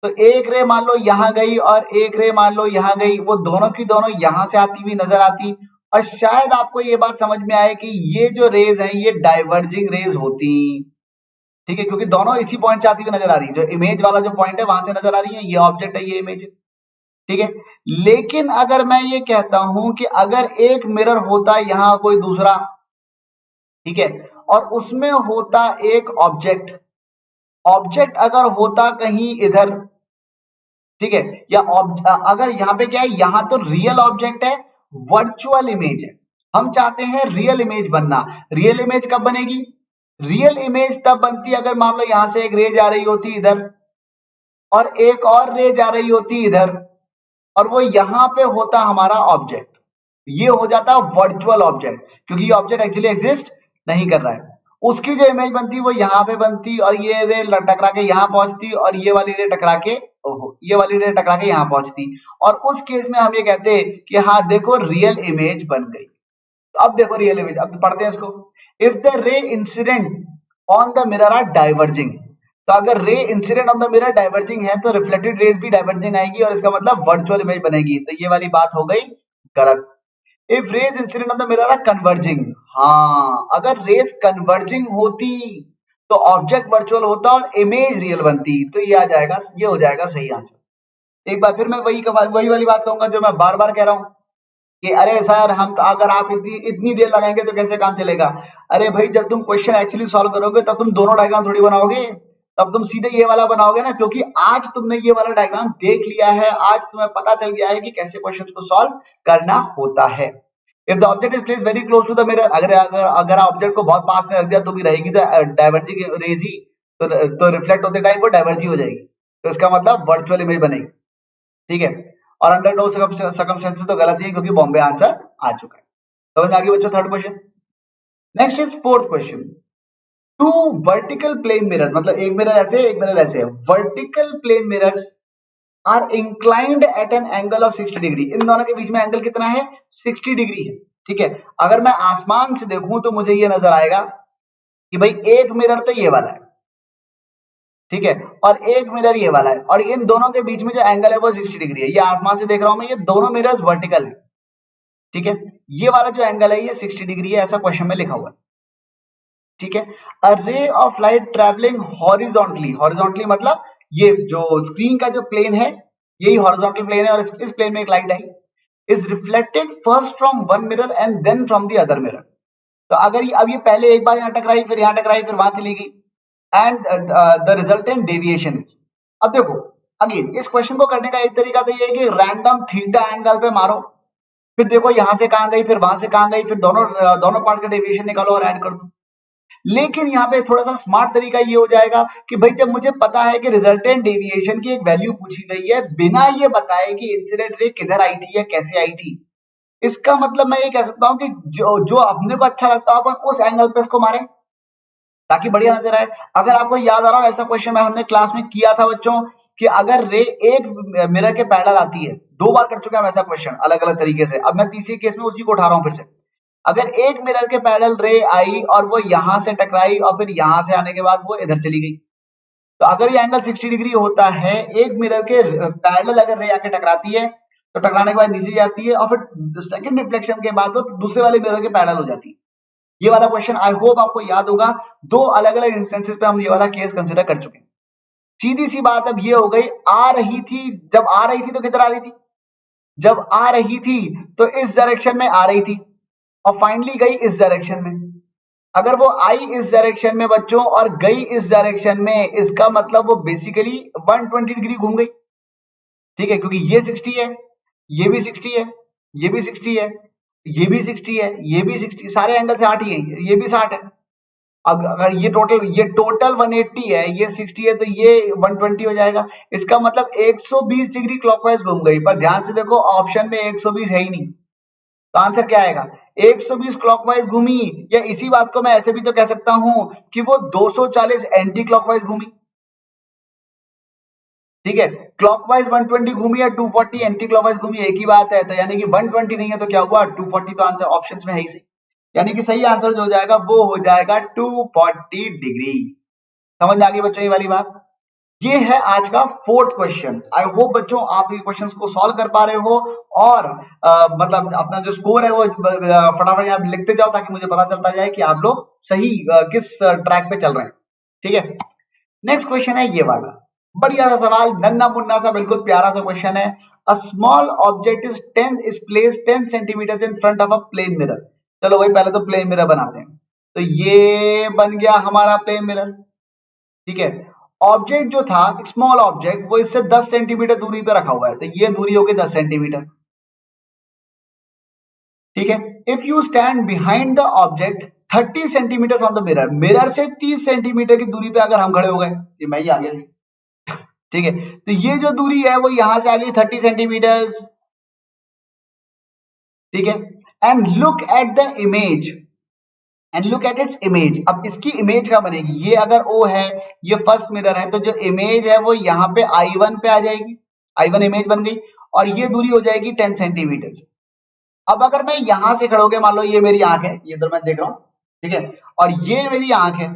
तो एक रे मान लो यहां गई और एक रे मान लो यहां गई, वो दोनों की दोनों यहां से आती हुई नजर आती। और शायद आपको ये बात समझ में आए कि ये जो रेज हैं ये डाइवर्जिंग रेज होती, ठीक है, क्योंकि दोनों इसी पॉइंट से आती हुई नजर आ रही है। जो इमेज वाला जो पॉइंट है वहां से नजर आ रही है, ये ऑब्जेक्ट है, ये इमेज है, ठीक है। लेकिन अगर मैं ये कहता हूं कि अगर एक मिरर होता यहां कोई दूसरा, ठीक है, और उसमें होता एक ऑब्जेक्ट, ऑब्जेक्ट अगर होता कहीं इधर, ठीक है, या अगर यहां पे क्या है, यहां तो रियल ऑब्जेक्ट है, वर्चुअल इमेज है। हम चाहते हैं रियल इमेज बनना। रियल इमेज कब बनेगी? रियल इमेज तब बनती अगर मान लो यहां से एक रे जा रही होती इधर और एक और रे जा रही होती इधर, और वो यहां पे होता हमारा ऑब्जेक्ट। ये हो जाता वर्चुअल ऑब्जेक्ट, क्योंकि ये ऑब्जेक्ट एक्चुअली एग्जिस्ट नहीं कर रहा है। उसकी जो इमेज बनती वो यहाँ पे बनती और ये रे टकरा के यहाँ पहुंचती और ये वाली रे टकरा के ये वाली रे टकरा के यहाँ पहुंचती और उस केस में हम ये कहते हैं कि हाँ देखो रियल इमेज बन गई। तो अब देखो रियल इमेज, अब पढ़ते हैं इसको। If the ray incident on the mirror are diverging, तो अगर ray incident on the mirror diverging है तो रिफ्लेक्टेड रेज भी डाइवर्जिंग आएगी और इसका मतलब वर्चुअल इमेज बनेगी। तो ये वाली बात हो गई गलत। If rays incident on the mirror are converging, हाँ अगर रेज कन्वर्जिंग होती तो ऑब्जेक्ट वर्चुअल होता और इमेज रियल बनती, तो ये आ जाएगा, ये हो जाएगा सही आंसर। एक बार फिर मैं वही वाली बात कहूंगा जो मैं बार बार कह रहा हूं कि अरे सर हम अगर आप इतनी देर लगाएंगे तो कैसे काम चलेगा। अरे भाई जब तुम क्वेश्चन एक्चुअली सॉल्व करोगे तब तुम दोनों डायग्राम थोड़ी बनाओगे, तब तुम सीधे ये वाला बनाओगे ना, क्योंकि आज तुमने ये वाला डायग्राम देख लिया है, आज तुम्हें पता चल गया है कि कैसे क्वेश्चन को सॉल्व करना होता है। If the object is placed very close to the mirror, अगर ऑब्जेक्ट को बहुत पास में रख दिया तो भी रहेगी तो डाइवर्जिंग रेज ही, तो रिफ्लेक्ट होते टाइम वो डाइवर्जी हो जाएगी, तो इसका मतलब वर्चुअल इमेज बनेगी। ठीक है, और अंडर नो सर्कमस्टेंसेस तो गलत ही है क्योंकि बॉम्बे आंसर आ चुका है। समझ में आ गई बच्चों third question. Next is fourth question. Two vertical plane mirror, मतलब एक मिरर ऐसे एक मिरर ऐसे है, vertical plane mirrors are inclined at an angle of 60 degree. इन दोनों के बीच में एंगल कितना है? 60 डिग्री है। ठीक है, अगर मैं आसमान से देखूं तो मुझे ये नजर आएगा कि भाई एक मिरर तो ये वाला है, ठीक है, और एक मिरर ये वाला है, और इन दोनों के बीच में जो एंगल है वो 60 डिग्री है। ये आसमान से देख रहा हूं मैं, ये दोनों मिरर्स वर्टिकल है। ठीक है, ये वाला जो एंगल है ये 60 डिग्री है, ऐसा क्वेश्चन में लिखा हुआ है। ठीक है, a ray of light travelling horizontally, horizontally मतलब ये जो स्क्रीन का जो प्लेन है यही हॉरिजॉन्टल प्लेन है, और इस प्लेन में एक लाइट आई, is reflected first from one mirror and then from the other mirror. तो अगर ये अब ये पहले एक बार यहाँ टकराई, फिर यहाँ टकराई, फिर वहां चली गई, एंड द रिजल्टेंट डेविएशन। अब देखो अगेन इस क्वेश्चन को करने का एक तरीका तो ये है कि रैंडम थीटा एंगल पे मारो, फिर देखो यहां से कहां गई, फिर वहां से कहां गई, फिर दोनों पार्ट का डेविएशन निकालो और ऐड कर दो। लेकिन यहाँ पे थोड़ा सा स्मार्ट तरीका ये हो जाएगा कि भाई जब मुझे पता है कि रिजल्टेंट डेविएशन की एक वैल्यू पूछी गई है बिना ये बताए कि इंसिडेंट रे किधर आई थी या कैसे आई थी, इसका मतलब मैं ये कह सकता हूं कि जो जो अपने को अच्छा लगता है अपन उस एंगल पे इसको मारे ताकि बढ़िया नजर आए। अगर आपको याद आ रहा हो ऐसा क्वेश्चन में हमने क्लास में किया था बच्चों कि अगर रे एक मिरर के पैरेलल आती है, 2 बार कर चुका है ऐसा क्वेश्चन अलग अलग तरीके से, अब मैं तीसरे केस में उसी को उठा रहा हूं फिर से। अगर एक मिरर के पैरेलल रे आई और वो यहां से टकराई और फिर यहां से आने के बाद वो इधर चली गई, तो अगर ये एंगल 60 डिग्री होता है, एक मिरर के पैरेलल अगर रे आके टकराती है तो टकराने के बाद नीचे जाती है और फिर सेकंड रिफ्लेक्शन के बाद वो दूसरे वाले मिरर के पैरेलल हो जाती है। ये वाला क्वेश्चन आई होप आपको याद होगा, 2 अलग अलग इंस्टेंसेस पे हम ये वाला केस कंसिडर कर चुके हैं। सीधी सी बात अब ये हो गई, आ रही थी, जब आ रही थी तो किधर आ रही थी? जब आ रही थी तो इस डायरेक्शन में आ रही थी और फाइनली गई इस डायरेक्शन में। अगर वो आई इस डायरेक्शन में बच्चों और गई इस डायरेक्शन में, इसका मतलब वो बेसिकली 120 डिग्री घूम गई। ठीक है, क्योंकि ये 60 है, ये भी 60 है, ये भी 60 है, ये भी 60 है, ये भी 60, सारे एंगल से 60 है, ये भी 60 है। अब अगर ये टोटल 180 है, ये 60 है, तो ये 120 हो जाएगा। इसका मतलब 120 डिग्री क्लॉकवाइज घूम गई। पर ध्यान से देखो ऑप्शन में 120 है ही नहीं, तो आंसर क्या आएगा? 120 क्लॉकवाइज घूमी, या इसी बात को मैं ऐसे भी तो कह सकता हूं कि वो 240 एंटी क्लॉकवाइज घूमी। ठीक है, क्लॉकवाइज 120 घूमी या 240 एंटी क्लॉकवाइज घूमी, एक ही बात है। तो यानी कि 120 नहीं है तो क्या हुआ? 240, तो आंसर ऑप्शंस में है ही सही। यानी कि सही आंसर जो हो जाएगा वो हो जाएगा 240 डिग्री। समझ में आ गई बच्चों ये वाली बात? ये है आज का फोर्थ क्वेश्चन। आई होप बच्चों आप ये क्वेश्चंस को सॉल्व कर पा रहे हो और मतलब अपना जो स्कोर है वो फटाफट आप लिखते जाओ ताकि मुझे पता चलता जाए कि आप लोग सही किस ट्रैक पे चल रहे हैं। ठीक है, नेक्स्ट क्वेश्चन है ये वाला, बढ़िया सा सवाल, नन्ना मुन्ना सा, बिल्कुल प्यारा सा क्वेश्चन है। A small object is placed 10 centimetre in front of a plane mirror. चलो भाई पहले तो प्लेन मिरर बनाते हैं। तो ये बन गया हमारा प्लेन मिरर। ठीक है, ऑब्जेक्ट जो था स्मॉल ऑब्जेक्ट वो इससे 10 सेंटीमीटर दूरी पे रखा हुआ है, तो ये दूरी होगी 10 सेंटीमीटर। ठीक है, if you stand behind the object 30 centimetre from the mirror, mirror से 30 सेंटीमीटर की दूरी पे अगर हम खड़े हो गए, ये मैं ही आ गया। ठीक है, तो ये जो दूरी है वो यहां से आ गई 30 सेंटीमीटर। ठीक है, and look at the image, and look at its image. अब इसकी इमेज क्या बनेगी, ये अगर O है, ये फर्स्ट मिरर है, तो जो इमेज है वो यहाँ पे I1 पे आ जाएगी, I1 इमेज बन गई, और ये दूरी हो जाएगी 10 सेंटीमीटर। अब अगर मैं यहां से खड़े होके, मान लो ये मेरी आंख है, ये इधर मैं देख रहा हूं, ठीक है, और ये मेरी आंख है,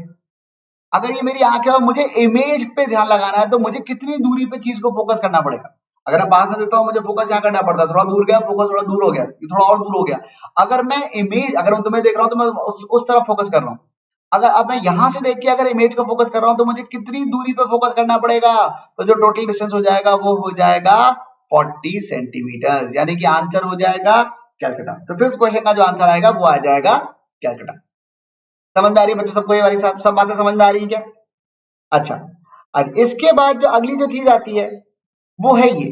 अगर ये मेरी आंख है और मुझे इमेज पे ध्यान लगाना है, तो मुझे कितनी दूरी पे चीज को फोकस करना पड़ेगा। अगर मैं पास में देखता हूँ, मुझे फोकस यहाँ करना पड़ता है, थोड़ा दूर गया फोकस, थोड़ा दूर हो गया, ये थोड़ा और दूर हो गया। अगर मैं इमेज, अगर मैं तुम्हें देख रहा हूँ तो मैं उस तरफ फोकस कर रहा हूँ। अगर अब मैं यहां से देख के अगर इमेज को फोकस कर रहा हूं, तो मुझे कितनी दूरी पे फोकस करना पड़ेगा, तो जो टोटल डिस्टेंस हो जाएगा वो हो जाएगा 40 सेंटीमीटर, यानी कि आंसर हो जाएगा कैलकाटा। तो फिर उस क्वेश्चन का जो आंसर आएगा वो आ जाएगा कैलकाटा। समझ में आ रही है बच्चों सबको, ये वाली सब बातें समझ में आ रही है क्या? अच्छा, अब इसके बाद जो अगली जो चीज आती है वो है ये,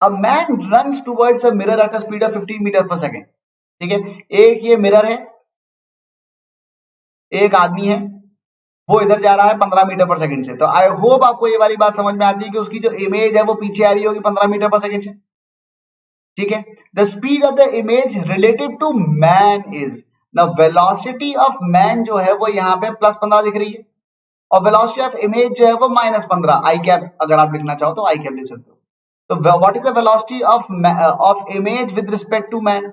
a man runs towards a mirror at a speed of 15 metre per second. ठीक है, एक ये मिरर है, एक आदमी है, वो इधर जा रहा है 15 मीटर पर सेकंड से। तो आई होप आपको ये वाली बात समझ में आती है कि उसकी जो इमेज है वो पीछे आ रही होगी 15 मीटर पर सेकंड से। ठीक है, the speed of the image relative to man is, ना वेलोसिटी ऑफ मैन जो है वो यहाँ पे +15 दिख रही है, और वेलोसिटी ऑफ इमेज जो है वो -15, आई कैप अगर आप लिखना चाहो तो आई कैप लिख सकते हो। तो what is the velocity of image with respect to man,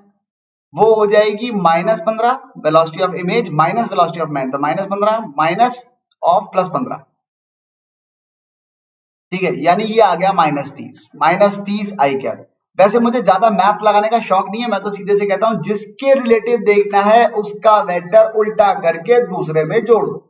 वो हो जाएगी -15, velocity of image minus velocity of man, तो -15 माइनस ऑफ +15। ठीक है, यानी ये आ गया -30 आई कैप। वैसे मुझे ज्यादा मैथ लगाने का शौक नहीं है, मैं तो सीधे से कहता हूं जिसके रिलेटिव देखना है उसका वेक्टर उल्टा करके दूसरे में जोड़ दो।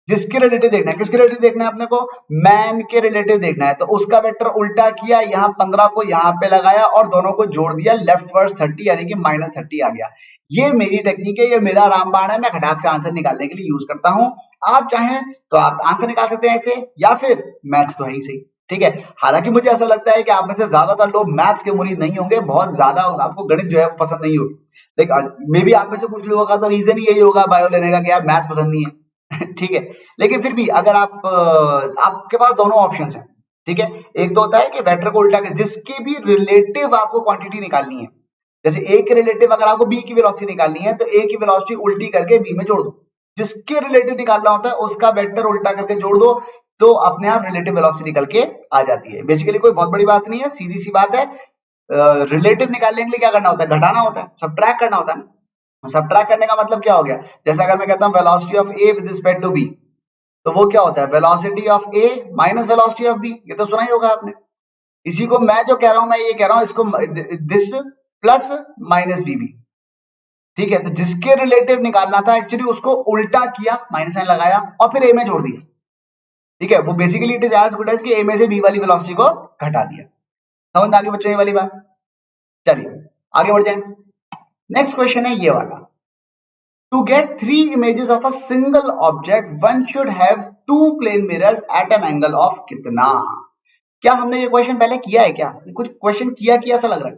जिसके रिलेटिव देखना है, किसके रिलेटिव देखना है अपने को, मैन के रिलेटिव देखना है, तो उसका वेक्टर उल्टा किया, यहाँ 15 को यहाँ पे लगाया और दोनों को जोड़ दिया, लेफ्ट वर्ड 30 यानी कि -30 आ गया। ये मेरी टेक्निक है, ये मेरा रामबाण है, मैं खटाक से आंसर निकालने के लिए यूज करता हूं। आप चाहें तो आप आंसर निकाल सकते हैं ऐसे, या फिर मैथ्स तो है ही सही। ठीक है, हालांकि मुझे ऐसा लगता है कि आप में से ज्यादातर लोग मैथ्स के मुरीद नहीं होंगे, बहुत ज्यादा आपको गणित जो है पसंद नहीं होगी। लेकिन मे भी आप में से कुछ लोगों का तो रीजन ही यही होगा बायो लेने का कि यार मैथ पसंद नहीं है। ठीक है, लेकिन फिर भी अगर आपके पास दोनों ऑप्शंस हैं। ठीक है, एक तो होता है कि वेक्टर को उल्टा कर, जिसकी भी रिलेटिव आपको क्वांटिटी निकालनी है, जैसे ए के रिलेटिव अगर आपको बी की वेलोसिटी निकालनी है, तो ए की वेलोसिटी उल्टी करके बी में जोड़ दो। जिसके रिलेटिव निकालना होता है उसका वेक्टर उल्टा करके जोड़ दो, तो अपने आप रिलेटिव वेलोसिटी निकल के आ जाती है। बेसिकली कोई बहुत बड़ी बात नहीं है, सीधी सी बात है। रिलेटिव निकालने के लिए क्या करना होता है, घटाना होता है, सबट्रैक्ट करना होता है। सबट्रैक्ट करने का मतलब क्या हो गया, जैसे अगर मैं कहता हूं velocity of A with respect to B, तो वो क्या होता है, velocity of A minus velocity of B. ये तो सुना ही होगा आपने। इसी को मैं जो कह रहा हूं, मैं ये कह रहा हूं इसको दिस प्लस माइनस बीबी। ठीक है, तो जिसके रिलेटिव निकालना था एक्चुअली उसको उल्टा किया, माइनस साइन लगाया और फिर ए में जोड़ दिया। ठीक है, वो basically it is as good as कि ए में से बी वाली वेलोसिटी को घटा दिया। समझ में आ गई बच्चों ये वाली बात? चलिए आगे बढ़ जाए। नेक्स्ट क्वेश्चन है ये वाला, to get 3 images of a single object one should have 2 plane mirrors at an angle of कितना। क्या हमने ये क्वेश्चन पहले किया है क्या, कुछ क्वेश्चन किया सा लग रहा है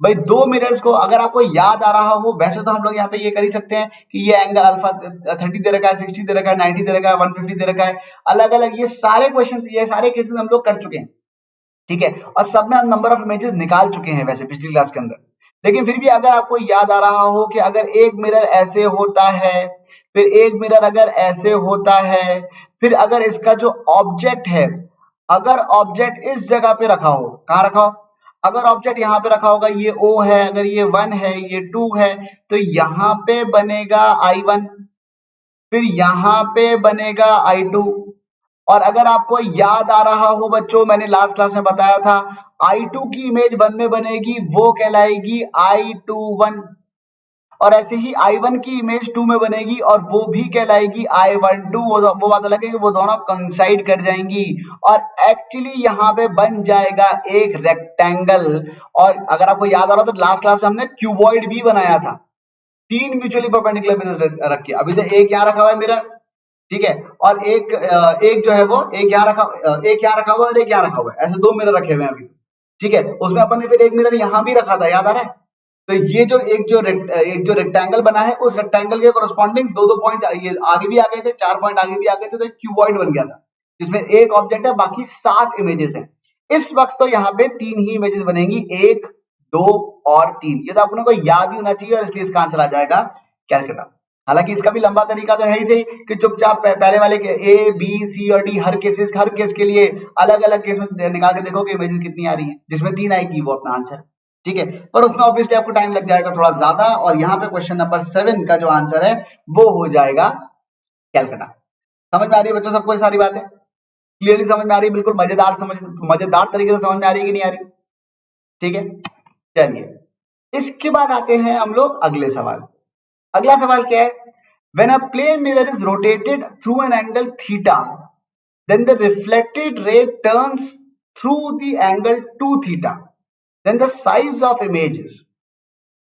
भाई। दो मिरर्स को अगर आपको याद आ रहा हो, वैसे तो हम लोग यहाँ पे ये कर ही सकते हैं कि ये एंगल अल्फा 30 दे रखा है, 60 दे रखा है, 90 दे रखा है, 150 दे रखा है, अलग अलग ये सारे क्वेश्चन, ये सारे केसेस हम लोग कर चुके हैं। ठीक है, और सब में हम नंबर ऑफ इमेजेस निकाल चुके हैं वैसे पिछली क्लास के अंदर। लेकिन फिर भी अगर आपको याद आ रहा हो कि अगर एक मिरर ऐसे होता है, फिर एक मिरर अगर ऐसे होता है, फिर अगर इसका जो ऑब्जेक्ट है, अगर ऑब्जेक्ट इस जगह पे रखा हो, कहां रखा हो, अगर ऑब्जेक्ट यहाँ पे रखा होगा, ये O है, अगर ये 1 है, ये 2 है, तो यहाँ पे बनेगा I1, फिर यहाँ पे बनेगा I2। और अगर आपको याद आ रहा हो बच्चों, मैंने लास्ट क्लास में बताया था, I2 की इमेज 1 में बनेगी, वो कहलाएगी I21, और ऐसे ही I1 की इमेज 2 में बनेगी और वो भी कहलाएगी I12। वो बात अलग है कि वो दोनों कंसाइड कर जाएंगी और एक्चुअली यहाँ पे बन जाएगा एक रेक्टेंगल। और अगर आपको याद आ रहा हो तो लास्ट क्लास में हमने क्यूबॉइड भी बनाया था, 3 म्यूचुअली परपेंडिकुलर मिरर रख के। अभी तो एक यहाँ रखा हुआ है मिरर, ठीक है, और एक जो है वो एक यहाँ रखा हुआ है और एक यहाँ रखा हुआ है, ऐसे 2 मिरर रखे हुए हैं अभी। ठीक है, उसमें अपन ने फिर एक मिरर यहाँ भी रखा था, याद आ रहा है। तो ये जो एक जो रेक्टेंगल बना है, उस रेक्टेंगल के कोरस्पॉन्डिंग 2-2 पॉइंट ये आगे भी आ गए थे, 4 पॉइंट आगे भी आ गए थे, तो एक क्यूबॉइड बन गया था जिसमें एक ऑब्जेक्ट है, बाकी 7 इमेजेस हैं। इस वक्त तो यहाँ पे 3 ही इमेजेस बनेंगी, 1, 2 और 3। ये तो अपने को याद ही होना चाहिए और इसलिए इसका आंसर आ जाएगा कैलकाटा। हालांकि इसका भी लंबा तरीका तो है ही सही कि चुपचाप पहले वाले के ए बी सी और डी हर केस के लिए अलग अलग केस में निकाल के देखो कि इमेजेस कितनी आ रही है, जिसमें 3 आएगी वो अपना आंसर। ठीक है, पर उसमें ऑब्वियसली आपको टाइम लग जाएगा थोड़ा ज्यादा, और यहाँ पे क्वेश्चन नंबर 7 का जो आंसर है वो हो जाएगा कैलकाटा। समझ में आ रही है बच्चों सबको ये सारी बातें? क्लियरली समझ में आ रही है? बिल्कुल मजेदार तरीके से समझ में आ रही है कि नहीं आ रही? ठीक है, चलिए इसके बाद आते हैं हम लोग अगले सवाल। अगला सवाल क्या है? When a plane mirror is rotated through an angle theta, then the reflected ray turns through the angle 2 theta. Then the size of image is.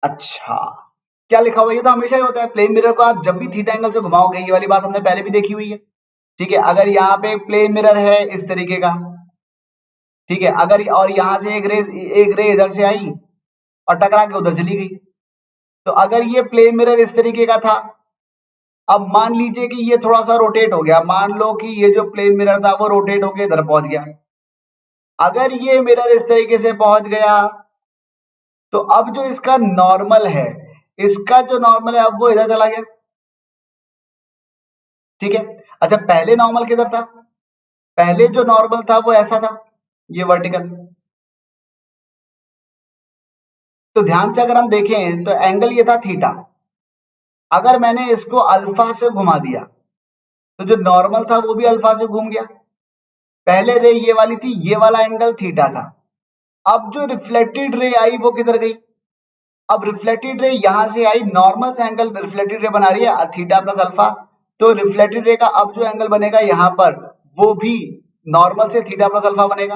अच्छा, क्या लिखा हुआ? ये तो हमेशा ही होता है, प्लेन मिरर को आप जब भी थीटा एंगल से घुमाओगे, ये वाली बात हमने पहले भी देखी हुई है। ठीक है, अगर यहाँ पे प्लेन मिरर है इस तरीके का, ठीक है, अगर और यहां से एक रे इधर से आई और टकरा के उधर चली गई, तो अगर ये प्लेन मिरर इस तरीके का था, अब मान लीजिए कि ये थोड़ा सा रोटेट हो गया, मान लो कि ये जो प्लेन मिरर था वो रोटेट होके इधर पहुंच गया। अगर ये मिरर इस तरीके से पहुंच गया, तो अब जो इसका नॉर्मल है, इसका जो नॉर्मल है अब वो इधर चला गया। ठीक है, अच्छा पहले नॉर्मल किधर था? पहले जो नॉर्मल था वो ऐसा था, ये वर्टिकल। तो ध्यान से अगर हम देखें तो एंगल ये था थीटा। अगर मैंने इसको अल्फा से घुमा दिया, तो जो नॉर्मल था वो भी अल्फा से घूम गया। पहले रे ये वाली थी, ये वाला एंगल थीटा था। अब जो रिफ्लेक्टेड रे आई वो किधर गई? अब रिफ्लेक्टेड रे यहां से आई, नॉर्मल से एंगल रिफ्लेक्टेड रे बना रही है थीटा प्लस अल्फा, तो रिफ्लेक्टेड रे का अब जो एंगल बनेगा यहां पर, वो भी नॉर्मल से थीटा प्लस अल्फा बनेगा।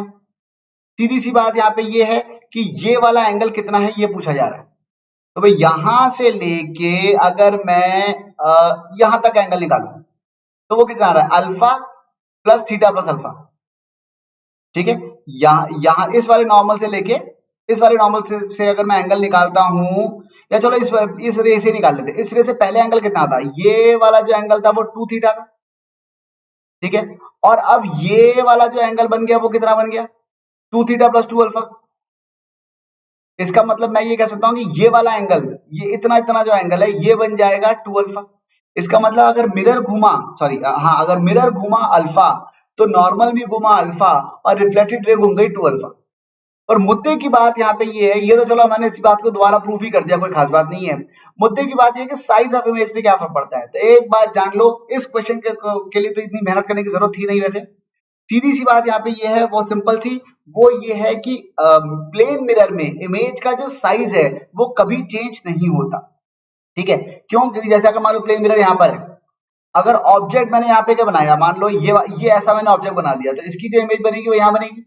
सीधी सी बात यहाँ पे ये है कि ये वाला एंगल कितना है ये पूछा जा रहा है। तो भाई यहां से लेके अगर मैं यहां तक एंगल निकालू, तो वो कितना आ रहा है? Alpha plus theta plus alpha. ठीक है, यहां इस वाले नॉर्मल से लेके इस वाले नॉर्मल से अगर मैं एंगल निकालता हूं, या चलो इस रे से निकाल लेते। इस रे से पहले एंगल कितना था? ये वाला जो एंगल था वो 2 थीटा था। ठीक है, और अब ये वाला जो एंगल बन गया वो कितना बन गया? 2 थीटा प्लस 2 अल्फा। इसका मतलब मैं ये कह सकता हूं कि ये वाला एंगल, ये इतना इतना जो एंगल है ये बन जाएगा 2 अल्फा। इसका मतलब अगर मिरर घुमा, सॉरी हाँ, अगर मिरर घुमा अल्फा, तो नॉर्मल भी घुमा अल्फा, और रिफ्लेक्टेड रे घूम गई 2 अल्फा। और मुद्दे की बात यहाँ पे ये है, ये तो चलो मैंने इस बात को दोबारा प्रूफ ही कर दिया, कोई खास बात नहीं है। मुद्दे की बात ये है कि साइज ऑफ इमेज पे क्या फर्क पड़ता है। तो एक बात जान लो, इस क्वेश्चन के लिए तो इतनी मेहनत करने की जरूरत थी नहीं। वैसे सीधी सी बात यहाँ पे ये है, वो सिंपल सी, वो ये है कि प्लेन मिरर में इमेज का जो साइज है वो कभी चेंज नहीं होता। ठीक है, क्यों? क्योंकि जैसे अगर मान लो प्लेन मिरर यहाँ पर है, अगर ऑब्जेक्ट मैंने यहाँ पे क्या बनाया, मान लो ये ऐसा मैंने ऑब्जेक्ट बना दिया, तो इसकी जो इमेज बनेगी वो यहाँ बनेगी।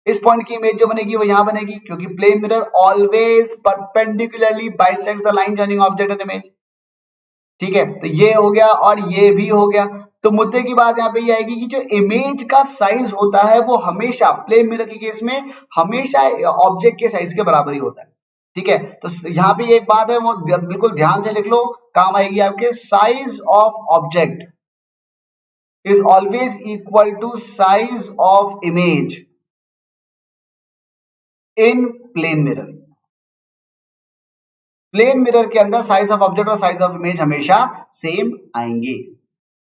इस पॉइंट की इमेज जो बनेगी वो यहाँ बनेगी, क्योंकि plane mirror always perpendicularly bisects the line joining object and image. ठीक है, तो ये हो गया और ये भी हो गया। तो मुद्दे की बात यहाँ पे ये आएगी कि जो इमेज का साइज होता है वो हमेशा प्लेन मिरर के केस में हमेशा ऑब्जेक्ट के साइज के बराबर ही होता है। ठीक है, तो यहाँ पे एक बात है वो बिल्कुल ध्यान से लिख लो, काम आएगी आपके। Size of object is always equal to size of image in plane mirror. Plane mirror के अंदर साइज ऑफ ऑब्जेक्ट और साइज ऑफ इमेज हमेशा सेम आएंगे।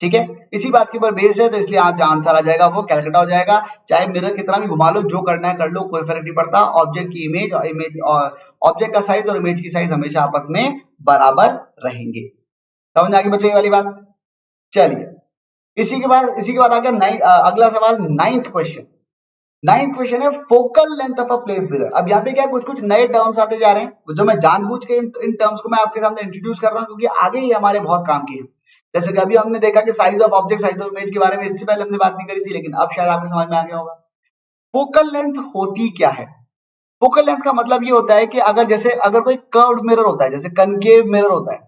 ठीक है, इसी बात के ऊपर बेस्ड है, तो इसलिए आज आंसर आ जाएगा वो कैलकाटा हो जाएगा। चाहे मिरर कितना भी घुमा लो, जो करना है कर लो, कोई फर्क नहीं पड़ता। ऑब्जेक्ट की इमेज और ऑब्जेक्ट का साइज और इमेज की साइज हमेशा आपस में बराबर रहेंगे। समझ आ गई बच्चों ये वाली बात? चलिए इसी के बाद अगला सवाल, नाइन्थ क्वेश्चन। नाइन्थ क्वेश्चन है focal length of a plane mirror. अब यहाँ पे क्या कुछ कुछ नए टर्म्स आते जा रहे हैं, जो मैं जानबूझ के इन टर्म्स को मैं आपके सामने इंट्रोड्यूस कर रहा हूँ, क्योंकि आगे ही हमारे बहुत काम की है। जैसे कि अभी हमने देखा कि size of object, size of image के बारे में इससे पहले हमने बात नहीं करी थी, लेकिन अब शायद आपको समझ में आ गया होगा। फोकल लेंथ होती क्या है? फोकल लेंथ का मतलब ये होता है कि अगर कोई कर्व्ड मिरर होता है, जैसे कनकेव मिरर होता है,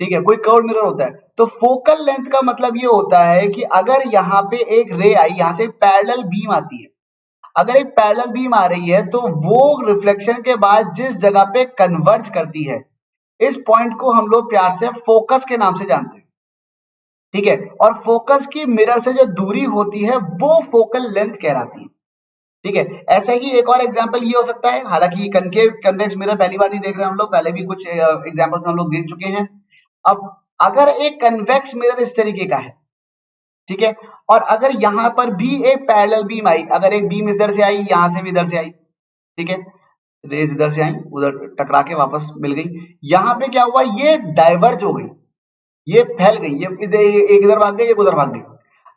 ठीक है, कोई कर्व्ड मिरर होता है, तो फोकल लेंथ का मतलब ये होता है कि अगर यहाँ पे एक रे आई, यहाँ से पैरेलल बीम आती है, अगर एक पैरेलल बीम आ रही है तो वो रिफ्लेक्शन के बाद जिस जगह पे कन्वर्ज करती है, इस पॉइंट को हम लोग प्यार से फोकस के नाम से जानते हैं। ठीक है, और फोकस की मिरर से जो दूरी होती है वो फोकल लेंथ कहलाती है। ठीक है, ऐसे ही एक और एग्जांपल ये हो सकता है, हालांकि कनकेव कन्वेक्स मिरर पहली बार नहीं देख रहे हम लोग, पहले भी कुछ एग्जांपल्स हम लोग देख चुके हैं। अब अगर एक कन्वेक्स मिरर इस तरीके का है, ठीक है, और अगर यहां पर भी एक पैरेलल बीम आई, अगर एक बीम इधर से आई, यहां से भी इधर से आई, ठीक है, रेज इधर से आई, उधर टकरा के वापस मिल गई, यहां पे क्या हुआ, ये डाइवर्ज हो गई, ये फैल गई, ये एक इधर भाग गई, एक उधर भाग गई।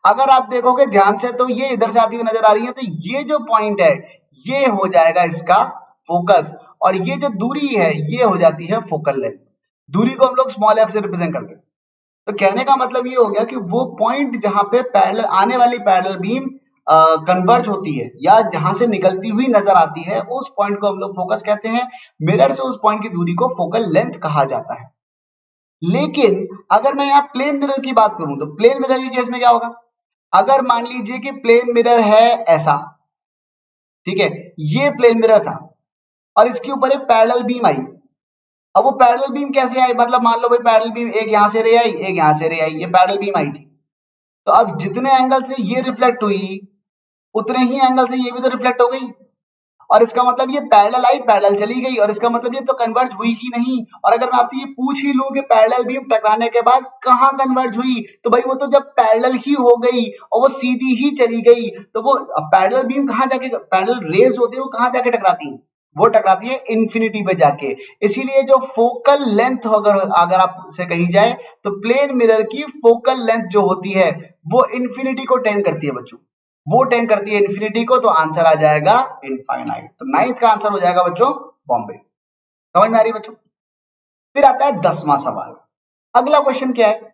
अगर आप देखोगे ध्यान से तो ये इधर से आती हुई नजर आ रही है, तो ये जो पॉइंट है ये हो जाएगा इसका फोकस, और ये जो दूरी है ये हो जाती है फोकल लेंथ। दूरी को हम लोग स्मॉल एफ से रिप्रेजेंट करते हैं। तो कहने का मतलब ये हो गया कि वो पॉइंट जहां पे पैरेलल आने वाली पैरेलल बीम कन्वर्ज होती है या जहां से निकलती हुई नजर आती है, उस पॉइंट को हम लोग फोकस कहते हैं। मिरर से उस पॉइंट की दूरी को फोकल लेंथ कहा जाता है। लेकिन अगर मैं यहाँ प्लेन मिरर की बात करूं तो प्लेन मिरर के केस में क्या होगा, अगर मान लीजिए कि प्लेन मिरर है ऐसा, ठीक है, ये प्लेन मिरर था और इसके ऊपर एक पैरेलल बीम आई। अब वो पैरेलल बीम कैसे आई, मतलब मान लो भाई पैरेलल बीम एक यहां से रे आई, एक यहां से रे आई, ये पैरेलल बीम आई थी। तो अब जितने एंगल से ये रिफ्लेक्ट हुई उतने ही एंगल से ये भी तो रिफ्लेक्ट हो गई, और इसका मतलब ये पैरेलल आई पैरेलल चली गई, और इसका मतलब ये तो कन्वर्ज हुई ही नहीं। और अगर मैं आपसे ये पूछ ही लूं कि पैरेलल बीम टकराने के बाद कहां कन्वर्ज हुई, तो भाई वो तो जब पैरेलल ही हो गई और वो सीधी ही चली गई, तो वो पैरेलल बीम कहां जाके, पैरेलल रेज होती है वो कहां जाके टकराती है, वो टकराती है इंफिनिटी पे जाके। इसीलिए जो फोकल लेंथ अगर अगर आपसे कही जाए तो प्लेन मिरर की फोकल लेंथ जो होती है वो इंफिनिटी को टेंड करती है बच्चों, वो टेंड करती है इंफिनिटी को, तो आंसर आ जाएगा इनफाइनाइट। तो नाइन्थ का आंसर हो जाएगा बच्चों बॉम्बे। समझ में आ रही है बच्चों? फिर आता है 10वां सवाल। अगला क्वेश्चन क्या है,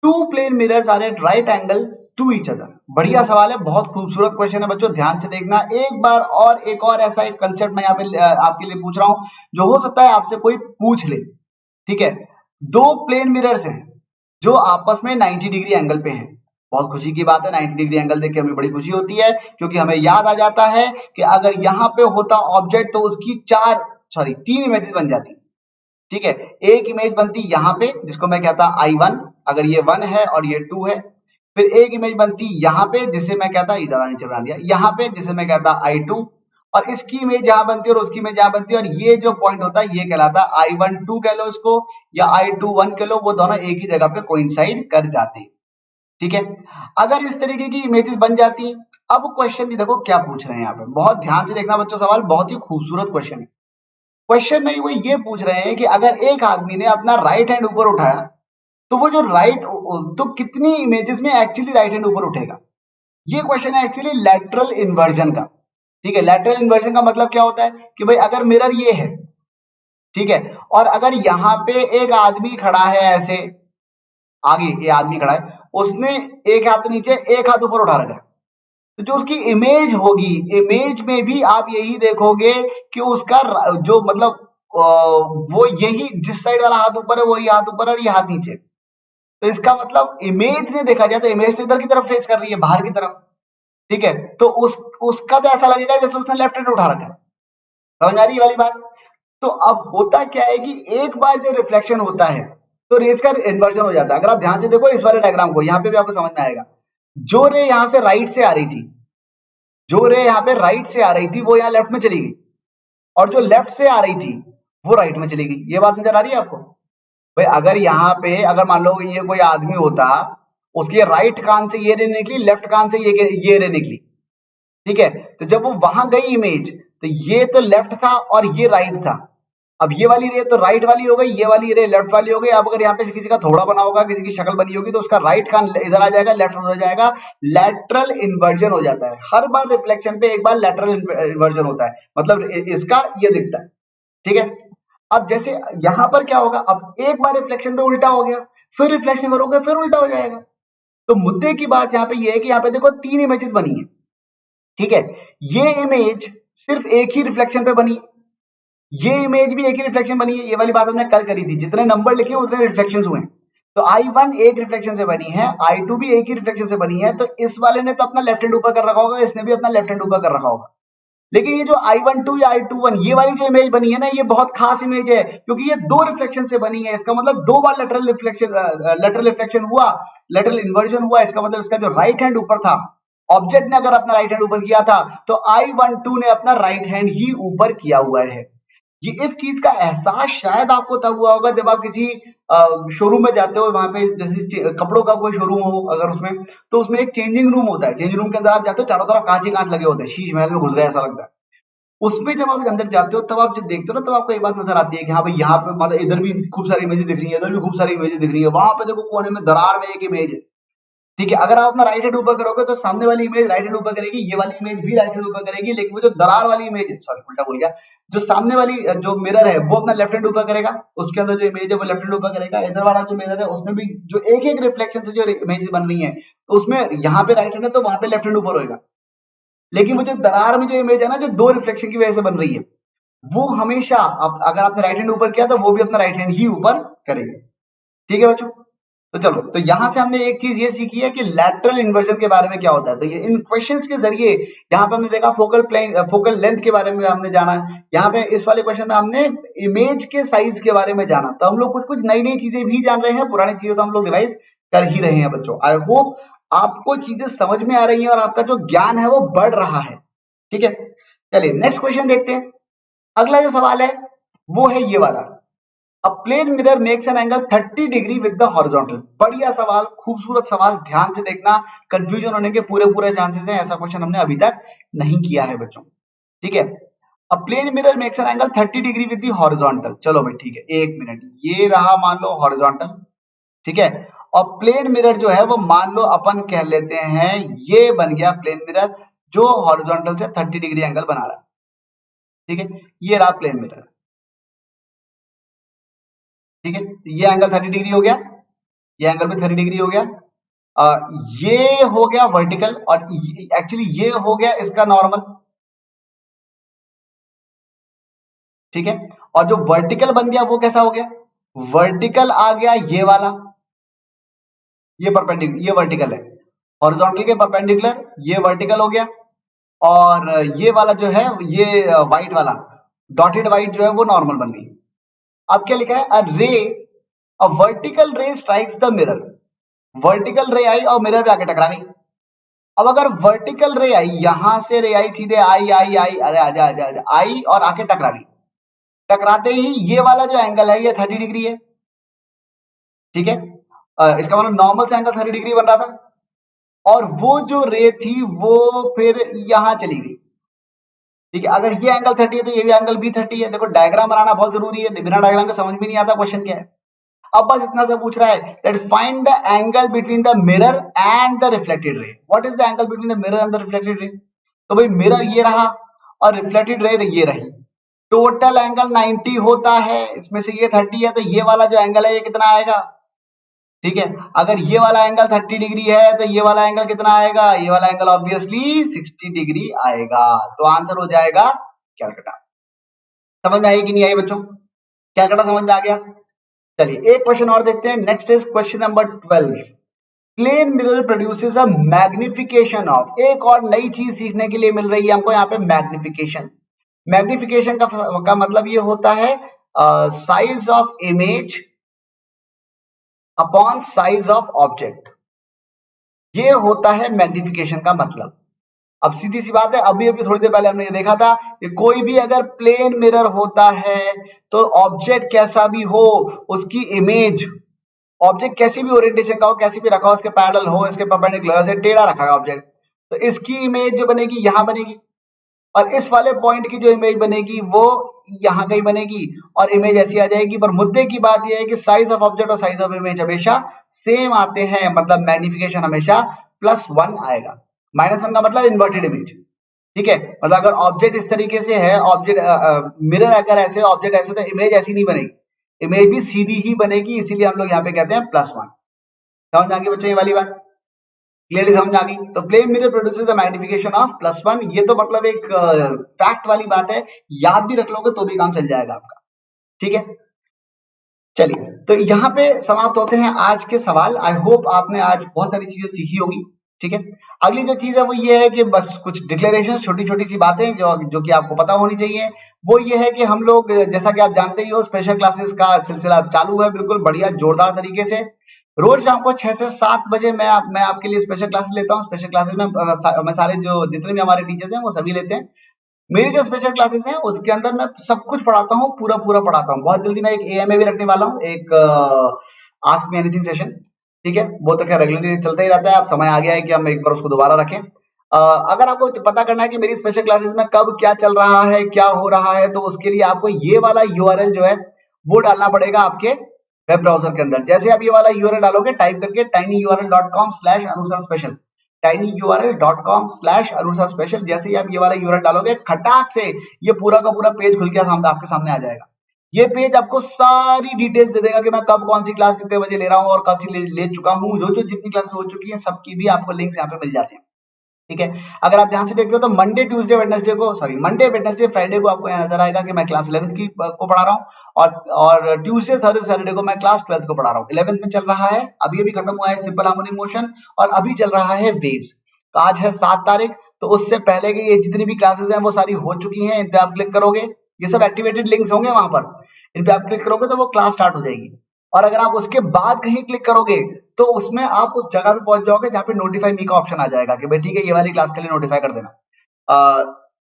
two plane mirrors are at right angle to each other. बढ़िया सवाल है, बहुत खूबसूरत क्वेश्चन है बच्चों, ध्यान से देखना एक बार। और एक और ऐसा एक कंसेप्ट मैं यहाँ पे आपके लिए पूछ रहा हूं जो हो सकता है आपसे कोई पूछ ले, ठीक है। दो प्लेन मिरर्स हैं जो आपस में 90 डिग्री एंगल पे हैं। बहुत खुशी की बात है, 90 डिग्री एंगल देख के हमें बड़ी खुशी होती है, क्योंकि हमें याद आ जाता है कि अगर यहाँ पे होता ऑब्जेक्ट तो उसकी तीन इमेजेस बन जाती, ठीक है। एक इमेज बनती यहाँ पे जिसको मैं कहता I1, अगर ये 1 है और ये 2 है। फिर एक इमेज बनती यहाँ पे जिसे मैं कहता, इधर नीचे बना दिया, यहाँ पे जिसे मैं कहता I2, और इसकी इमेज यहाँ बनती है और उसकी इमेज यहाँ बनती है, और ये जो पॉइंट होता है ये कहलाता I12 कह लो इसको, या I21 कह लो, वो दोनों एक ही जगह पे कोइंसाइड कर जाते हैं, ठीक है। अगर इस तरीके की इमेजेस बन जाती है, अब क्वेश्चन देखो क्या पूछ रहे हैं यहाँ पे, बहुत ध्यान से देखना बच्चों, सवाल बहुत ही खूबसूरत क्वेश्चन है। क्वेश्चन में वो ये पूछ रहे हैं कि अगर एक आदमी ने अपना राइट हैंड ऊपर उठाया तो वो जो तो कितनी इमेजेस में एक्चुअली राइट हैंड ऊपर उठेगा। ये क्वेश्चन है एक्चुअली लैटरल इन्वर्जन का, ठीक है। लैटरल इन्वर्जन का मतलब क्या होता है कि भाई अगर मिरर ये है, ठीक है, और अगर यहाँ पे एक आदमी खड़ा है ऐसे, आगे ये आदमी खड़ा है, उसने एक हाथ नीचे एक हाथ ऊपर उठा रखा है, तो जो उसकी इमेज होगी, इमेज में भी आप यही देखोगे कि उसका जो मतलब वो यही जिस साइड वाला हाथ ऊपर है वही हाथ ऊपर है और ये हाथ नीचे। तो इसका मतलब इमेज ने देखा जाए तो इमेज तो इधर की तरफ फेस कर रही है, बाहर की तरफ, ठीक है। तो उसका तो ऐसा लगेगा जैसे उसने लेफ्ट हैंड उठा रखा है। समझ आ रही है वाली बात? तो अब होता क्या है कि एक बार जो रिफ्लेक्शन होता है तो रेज का इन्वर्जन हो जाता है। अगर आप ध्यान से देखो इस वाले डायग्राम को, यहाँ पे भी आपको समझ में आएगा। जो रे यहाँ से राइट से आ रही थी, जो रे यहाँ पे राइट से आ रही थी वो यहाँ लेफ्ट में चली गई, और जो लेफ्ट से आ रही थी वो राइट में चली गई। ये बात नजर आ रही है आपको? भाई अगर यहाँ पे अगर मान लो ये कोई आदमी होता, उसके राइट कान से ये रे निकली, लेफ्ट कान से ये रे निकली, ठीक है। तो जब वो वहां गई इमेज, तो ये तो लेफ्ट था और ये राइट था। अब ये वाली रे तो राइट वाली हो गई, ये वाली रे लेफ्ट वाली हो गई। अब अगर यहाँ पे किसी का थोड़ा बना होगा, किसी की शक्ल बनी होगी, तो उसका राइट कान इधर आ जाएगा, लेफ्ट हो जाएगा। लैटरल इन्वर्जन हो जाता है। हर बार रिफ्लेक्शन पे एक बार लैटरल इन्वर्जन होता है, मतलब इसका ये दिखता है, ठीक है। अब जैसे यहां पर क्या होगा, अब एक बार रिफ्लेक्शन पे उल्टा हो गया, फिर रिफ्लेक्शन करोगे फिर उल्टा हो जाएगा। तो मुद्दे की बात यहाँ पे ये है कि यहाँ पे देखो तीन इमेजेस बनी है, ठीक है। ये इमेज सिर्फ एक ही रिफ्लेक्शन पे बनी, ये इमेज भी एक ही रिफ्लेक्शन बनी है। ये वाली बात हमने कल करी थी, जितने नंबर लिखे उतने रिफ्लेक्शन हुए। तो I1 एक रिफ्लेक्शन से बनी है, I2 भी एक ही रिफ्लेक्शन से बनी है। तो इस वाले ने तो अपना लेफ्ट हैंड ऊपर कर रखा होगा, इसने भी अपना लेफ्ट हैंड ऊपर कर रखा होगा। लेकिन ये जो I12 या I21 ये वाली जो इमेज बनी है ना, ये बहुत खास इमेज है, क्योंकि ये दो रिफ्लेक्शन से बनी है। इसका मतलब दो बार लेटरल रिफ्लेक्शन हुआ, लेटरल इन्वर्जन हुआ। इसका मतलब इसका जो राइट हैंड ऊपर था, ऑब्जेक्ट ने अगर अपना राइट हैंड ऊपर किया था, तो I12 ने अपना राइट हैंड ही ऊपर किया हुआ है। ये इस चीज का एहसास शायद आपको तब हुआ होगा जब आप किसी शोरूम में जाते हो, वहां पे जैसे कपड़ों का कोई शोरूम हो अगर उसमें, तो उसमें एक चेंजिंग रूम होता है। चेंजिंग रूम के अंदर आप जाते हो, चारों तरफ कांच ही कांच लगे होते हैं, शीश महल में घुस गए ऐसा लगता है। उसमें जब आप अंदर जाते हो तब आप जब देखते हो ना, तब आपको एक बात नजर आती है कि हाँ भाई यहाँ पे मतलब इधर भी खूब सारी इमेजेस दिख रही है, इधर भी खूब सारी इमेजेस दिख रही है, वहां पे देखो कोने में दरार में एक इमेज है। ठीक है, अगर आप अपना राइट हैंड ऊपर करोगे तो सामने वाली इमेज राइट हैंड ऊपर करेगी, ये वाली इमेज भी राइट हैंड ऊपर करेगी, लेकिन वो जो दरार वाली इमेज है, सॉरी उल्टा बोल गया, जो सामने वाली जो मिरर है वो अपना लेफ्ट हैंड ऊपर करेगा, उसके अंदर जो इमेज है वो लेफ्ट हैंड ऊपर करेगा। इधर वाला जो मिरर है उसमें भी जो एक एक रिफ्लेक्शन से जो इमेज बन रही है, तो उसमें यहाँ पे राइट हैंड है तो वहां पे लेफ्ट हैंड ऊपर होगा। लेकिन वो जो दरार में जो इमेज है ना, जो दो रिफ्लेक्शन की वजह से बन रही है, वो हमेशा अगर आपने राइट हैंड ऊपर किया तो वो भी अपना राइट हैंड ही ऊपर करेगी। ठीक है बच्चों, तो चलो, तो यहां से हमने एक चीज ये सीखी है कि लैटरल इन्वर्जन के बारे में क्या होता है। तो ये इन क्वेश्चंस के जरिए यहाँ पे हमने देखा फोकल लेंथ के बारे में हमने जाना। यहाँ पे इस वाले क्वेश्चन में हमने इमेज के साइज के बारे में जाना। तो हम लोग कुछ कुछ नई नई चीजें भी जान रहे हैं, पुरानी चीजें तो हम लोग रिवाइज कर ही रहे हैं बच्चों। आई होप आपको चीजें समझ में आ रही है और आपका जो ज्ञान है वो बढ़ रहा है। ठीक है, चलिए नेक्स्ट क्वेश्चन देखते हैं। अगला जो सवाल है वो है ये वाला, a plane mirror makes an angle 30 degree with the horizontal. बढ़िया सवाल, खूबसूरत सवाल, ध्यान से देखना, कंफ्यूजन होने के पूरे पूरे चांसेस हैं। ऐसा क्वेश्चन हमने अभी तक नहीं किया है बच्चों। ठीक है, a plane mirror makes an angle 30 degree with the horizontal. चलो भाई ठीक है, एक मिनट, ये रहा मान लो हॉरिजॉन्टल। ठीक है, और प्लेन मिरर जो है वो मान लो अपन कह लेते हैं ये बन गया प्लेन मिरर जो हॉरिजॉन्टल से 30 डिग्री एंगल बना रहा है। ठीक है, ये रहा प्लेन मिरर। ठीक है, ये एंगल 30 डिग्री हो गया, ये एंगल भी 30 डिग्री हो गया। ये हो गया वर्टिकल और एक्चुअली ये हो गया इसका नॉर्मल। ठीक है, और जो वर्टिकल बन गया वो कैसा हो गया, वर्टिकल आ गया ये वाला, ये परपेंडिकुलर, ये वर्टिकल है, हॉरिजॉन्टल के परपेंडिकुलर, ये वर्टिकल हो गया। और ये वाला जो है, ये व्हाइट वाला डॉटेड व्हाइट जो है वो नॉर्मल बन गई। अब क्या लिखा है, अ वर्टिकल रे स्ट्राइक्स द मिरर। वर्टिकल रे आई और मिरर पे आके टकरा गई। अब अगर वर्टिकल रे आई, यहां से रे आई सीधे आई आई आई, अरे आजा आजा आजा, आई और आके टकरा गई। टकराते ही ये वाला जो एंगल है ये 30 डिग्री है। ठीक है, इसका मतलब नॉर्मल से एंगल 30 डिग्री बन रहा था, और वो जो रे थी वो फिर यहां चली गई। ठीक है, अगर ये एंगल 30 है तो ये भी एंगल भी 30 है। देखो डायग्राम बनाना बहुत जरूरी है, बिना डायग्राम के समझ भी नहीं आता क्वेश्चन क्या है। अब बस इतना सा पूछ रहा है that find the angle between the mirror and the reflected ray. What is the angle between the mirror and the reflected ray. तो भाई मिरर ये रहा और रिफ्लेक्टेड रे ये रही, टोटल एंगल 90 होता है, इसमें से ये 30 है तो ये वाला जो एंगल है ये कितना आएगा। ठीक है, अगर ये वाला एंगल 30 डिग्री है तो ये वाला एंगल कितना आएगा, ये वाला एंगल ऑब्वियसली 60 डिग्री आएगा। तो आंसर हो जाएगा कैलकाटा। समझ में आई कि नहीं आई बच्चों, कैलकाटा समझ में आ गया। चलिए एक क्वेश्चन और देखते हैं, next is question number 12। Plane mirror produces a magnification of. एक और नई चीज सीखने के लिए मिल रही है हमको यहाँ पे, मैग्निफिकेशन। मैग्निफिकेशन का मतलब ये होता है size of image upon size of object. ये होता है मैग्निफिकेशन का मतलब। अब सीधी सी बात है, अभी अभी थोड़ी देर पहले हमने ये देखा था कि कोई भी अगर प्लेन मिरर होता है तो ऑब्जेक्ट कैसा भी हो, उसकी इमेज, ऑब्जेक्ट कैसी भी ओरिएंटेशन का हो, कैसी भी रखा हो, इसके पैरेलल हो, इसके परपेंडिकुलर से टेढ़ा रखा है ऑब्जेक्ट, तो इसकी इमेज जो बनेगी यहां बनेगी, और इस वाले पॉइंट की जो इमेज बनेगी वो यहां कहीं बनेगी, और इमेज ऐसी आ जाएगी। पर मुद्दे की बात यह है कि साइज ऑफ ऑब्जेक्ट और साइज ऑफ इमेज हमेशा सेम आते हैं, मतलब मैग्निफिकेशन हमेशा +1 आएगा। -1 का मतलब इन्वर्टेड इमेज। ठीक है, मतलब अगर ऑब्जेक्ट इस तरीके से है, ऑब्जेक्ट मिरर अगर ऐसे, ऑब्जेक्ट ऐसे, तो इमेज ऐसी नहीं बनेगी, इमेज भी सीधी ही बनेगी। इसीलिए हम लोग यहाँ पे कहते हैं +1। समझ आ गई बच्चों ये वाली बात, क्लियरली समझ आ गई। तो plane mirror produces the magnification of +1। ये तो मतलब एक फैक्ट वाली बात है, याद भी रख लोगे तो भी काम चल जाएगा आपका। ठीक है, चलिए तो यहाँ पे समाप्त होते हैं आज के सवाल। आई होप आपने आज बहुत सारी चीजें सीखी होगी। ठीक है, अगली जो चीज है वो ये है कि बस कुछ डिक्लेरेशन, छोटी छोटी सी बातें जो कि आपको पता होनी चाहिए। वो ये है कि हम लोग, जैसा कि आप जानते ही हो, स्पेशल क्लासेस का सिलसिला चालू है, बिल्कुल बढ़िया जोरदार तरीके से। रोज शाम को 6 से 7 बजे मैं आपके लिए स्पेशल क्लासेस लेता हूँ। स्पेशल क्लासेस में मैं सारे जो जितने भी हमारे टीचर्स हैं वो सभी लेते हैं। मेरी जो स्पेशल क्लासेस हैं उसके अंदर मैं सब कुछ पढ़ाता हूँ, पूरा पूरा पढ़ाता हूँ। बहुत जल्दी मैं एक एएमए भी रखने वाला हूँ, एक आस्क मी एनीथिंग सेशन। ठीक है, वो तो खैर रेगुलरली चलता ही रहता है। अब समय आ गया है कि हम एक बार उसको दोबारा रखें। अगर आपको पता करना है कि मेरी स्पेशल क्लासेस में कब क्या चल रहा है, क्या हो रहा है, तो उसके लिए आपको ये वाला यूआरएल जो है वो डालना पड़ेगा आपके वेब ब्राउजर के अंदर। जैसे आप ये वाला यूआरएल डालोगे, टाइप करके tinyurl.com/anusar special, tinyurl.com/anusar special, जैसे ही आप ये वाला यूआरएल डालोगे, खटाक से ये पूरा का पूरा पेज खुल के आपके सामने आ जाएगा। ये पेज आपको सारी डिटेल्स दे देगा कि मैं कब कौन सी क्लास कितने बजे ले रहा हूँ और कब सी ले चुका हूँ। जो जितनी क्लास हो चुकी है सबकी भी आपको लिंक्स यहाँ पे मिल जाते हैं। ठीक है, अगर आप ध्यान से देखते हो तो मंडे वेडनेसडे फ्राइडे को आपको यहाँ नजर आएगा कि मैं क्लास 11th की को पढ़ा रहा हूँ, और ट्यूसडे थर्सडे सैटरडे को मैं क्लास 12th को पढ़ा रहा हूँ। 11th में चल रहा है, अभी अभी खत्म हुआ है सिंपल हार्मोनिक मोशन, और अभी चल रहा है वेव्स। तो आज है 7 तारीख, तो उससे पहले की ये जितनी भी क्लासेस हैं वो सारी हो चुकी हैं। इन पे आप क्लिक करोगे, ये सब एक्टिवेटेड लिंक्स होंगे वहां पर, इन पे आप क्लिक करोगे तो वो क्लास स्टार्ट हो जाएगी। और अगर आप उसके बाद कहीं क्लिक करोगे तो उसमें आप उस जगह पे पहुंच जाओगे जहाँ पे नोटिफाई मी का ऑप्शन आ जाएगा कि भाई ठीक है, ये वाली क्लास के लिए नोटिफाई कर देना।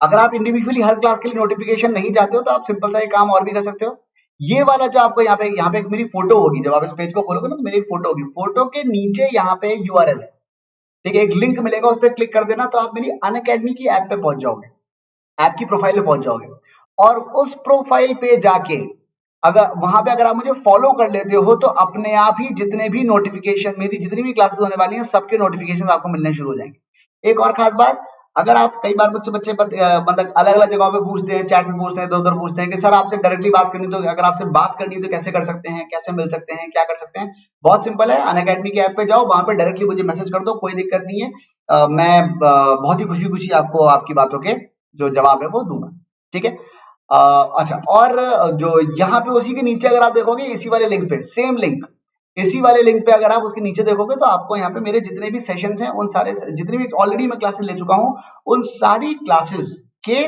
अगर आप इंडिविजुअली हर क्लास के लिए नोटिफिकेशन नहीं चाहते हो तो आप सिंपल सा एक काम और भी कर सकते हो। ये वाला जो आपको यहाँ पे एक मेरी फोटो होगी, जब आप इस पेज को खोलोगे ना तो मेरी एक फोटो होगी, फोटो के नीचे यहाँ पे यूआरएल है। ठीक है, एक लिंक मिलेगा, उस पर क्लिक कर देना तो आप मेरी अनअकैडमी की ऐप पे पहुंच जाओगे, ऐप की प्रोफाइल पे पहुंच जाओगे। और उस प्रोफाइल पे जाके अगर आप मुझे फॉलो कर लेते हो तो अपने आप ही जितने भी नोटिफिकेशन, मेरी जितनी भी क्लासेस होने वाली हैं सबके नोटिफिकेशन आपको मिलने शुरू हो जाएंगे। एक और खास बात, अगर आप कई बार मुझसे बच्चे मतलब अलग अलग जगहों पे पूछते हैं, चैट में पूछते हैं, इधर उधर पूछते हैं कि सर आपसे डायरेक्टली बात करनी, तो अगर आपसे बात करनी है तो कैसे कर सकते हैं, कैसे मिल सकते हैं, क्या कर सकते हैं? बहुत सिंपल है, अनअकैडमी की ऐप पे जाओ, वहां पे डायरेक्टली मुझे मैसेज कर दो, कोई दिक्कत नहीं है। मैं बहुत ही खुशी खुशी आपको आपकी बातों के जो जवाब है वो दूंगा। ठीक है, अच्छा, और जो यहाँ पे उसी के नीचे अगर आप देखोगे, इसी वाले लिंक पे, सेम लिंक, इसी वाले लिंक पे अगर आप उसके नीचे देखोगे तो आपको यहाँ पे मेरे जितने भी सेशंस हैं, उन सारे जितने भी ऑलरेडी मैं क्लासेस ले चुका हूँ, उन सारी क्लासेस के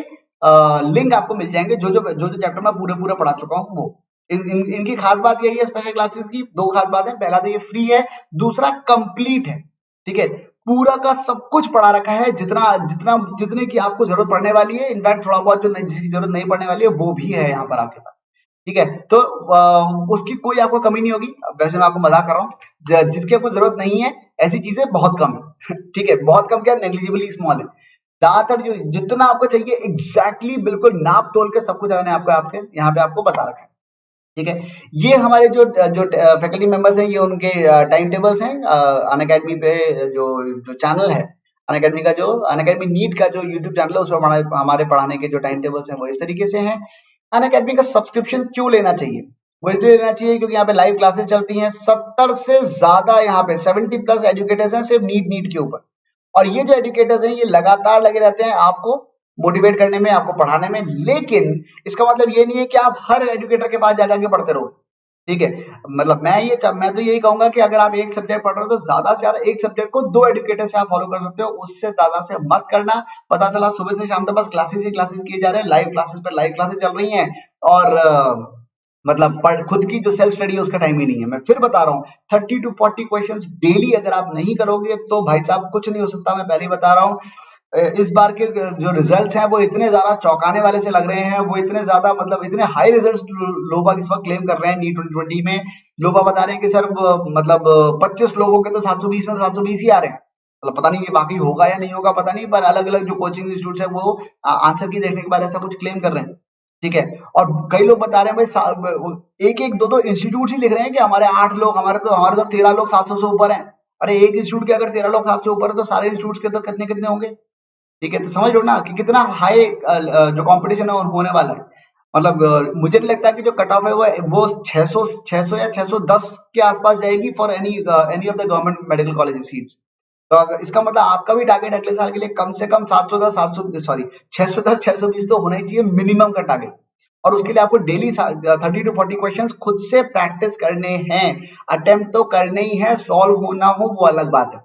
लिंक आपको मिल जाएंगे। जो चैप्टर मैं पूरे पूरे पढ़ा चुका हूँ वो। इनकी खास बात यही है स्पेशल क्लासेस की, दो खास बात है। पहला तो ये फ्री है, दूसरा कंप्लीट है। ठीक है, पूरा का सब कुछ पढ़ा रखा है, जितना जितना जितने की आपको जरूरत पड़ने वाली है। इनफैक्ट थोड़ा बहुत जो जिसकी जरूरत नहीं पड़ने वाली है वो भी है यहाँ पर आपके पास। ठीक है, तो उसकी कोई आपको कमी नहीं होगी। वैसे मैं आपको मजाक कर रहा हूँ, जिसकी आपको जरूरत नहीं है ऐसी चीजें बहुत कम है। ठीक है, बहुत कम क्या, नेग्लिजिबली स्मॉल है। ज्यादातर जो जितना आपको चाहिए एग्जैक्टली बिल्कुल नाप तोल के सब कुछ मैंने आपको आपके यहाँ पे आपको बता रखा है। ठीक है, ये हमारे जो जो फैकल्टी मेंबर्स हैं, ये उनके टाइम टेबल्स हैं अनअकैडमी पे। जो जो चैनल है अनअकैडमी का, जो अनअकैडमी नीट का जो यूट्यूब चैनल है, उस पर हमारे पढ़ाने के जो टाइम टेबल्स हैं वो इस तरीके से हैं। अनअकैडमी का सब्सक्रिप्शन क्यों लेना चाहिए? वो इसलिए लेना चाहिए क्योंकि यहाँ पे लाइव क्लासेस चलती हैं। 70 से ज्यादा यहाँ पे 70+ एजुकेटर्स हैं सिर्फ नीट के ऊपर। और ये जो एजुकेटर्स हैं ये लगातार लगे रहते हैं आपको मोटिवेट करने में, आपको पढ़ाने में। लेकिन इसका मतलब ये नहीं है कि आप हर एजुकेटर के पास जा जाके पढ़ते रहो। ठीक है, मतलब मैं तो यही कहूंगा कि अगर आप एक सब्जेक्ट पढ़ रहे हो तो ज्यादा से ज्यादा एक सब्जेक्ट को 2 एजुकेटर से आप फॉलो कर सकते हो, उससे ज्यादा से मत करना। पता चला सुबह से शाम तक बस क्लासेस ही क्लासेस किए जा रहे हैं, लाइव क्लासेस पर लाइव क्लासेस चल रही हैं, और मतलब खुद की जो सेल्फ स्टडी है उसका टाइम ही नहीं है। मैं फिर बता रहा हूँ, 30 to 40 क्वेश्चंस डेली अगर आप नहीं करोगे तो भाई साहब कुछ नहीं हो सकता। मैं पहले ही बता रहा हूँ, इस बार के जो रिजल्ट्स हैं वो इतने ज्यादा चौंकाने वाले से लग रहे हैं, वो इतने ज्यादा मतलब इतने हाई रिजल्ट्स लोबा इस वक्त क्लेम कर रहे हैं नीट 2020 में। लोबा बता रहे हैं कि सर मतलब 25 लोगों के तो 720 में 720 ही आ रहे हैं। मतलब पता नहीं ये वाकई होगा या नहीं होगा, पता नहीं, पर अलग अलग जो कोचिंग इंस्टीट्यूट है वो आंसर की देखने के बाद ऐसा कुछ क्लेम कर रहे हैं। ठीक है, और कई लोग बता रहे हैं भाई एक एक दो दो इंस्टीट्यूट ही लिख रहे हैं कि हमारे 8 लोग, हमारे तो 13 लोग 700 से ऊपर हैं। अरे एक इंस्टीट्यूट के अगर 13 लोग 700 ऊपर है तो सारे इंस्टीट्यूट के तो कितने कितने होंगे? ठीक है, तो समझ लो ना कि कितना हाई जो कंपटीशन है होने वाला है। मतलब मुझे नहीं लगता कि जो कट ऑफ है वो 600 या 610 के आसपास जाएगी for any of the government medical college seats. तो अगर इसका मतलब आपका भी टारगेट अगले साल के लिए कम से कम 710 700 सॉरी 610 620 तो होना ही चाहिए मिनिमम का टारगेट। और उसके लिए आपको डेली 30 to 40 क्वेश्चंस खुद से प्रैक्टिस करने हैं। अटेम्प्ट तो करने ही है, सॉल्व होना हो वो अलग बात है।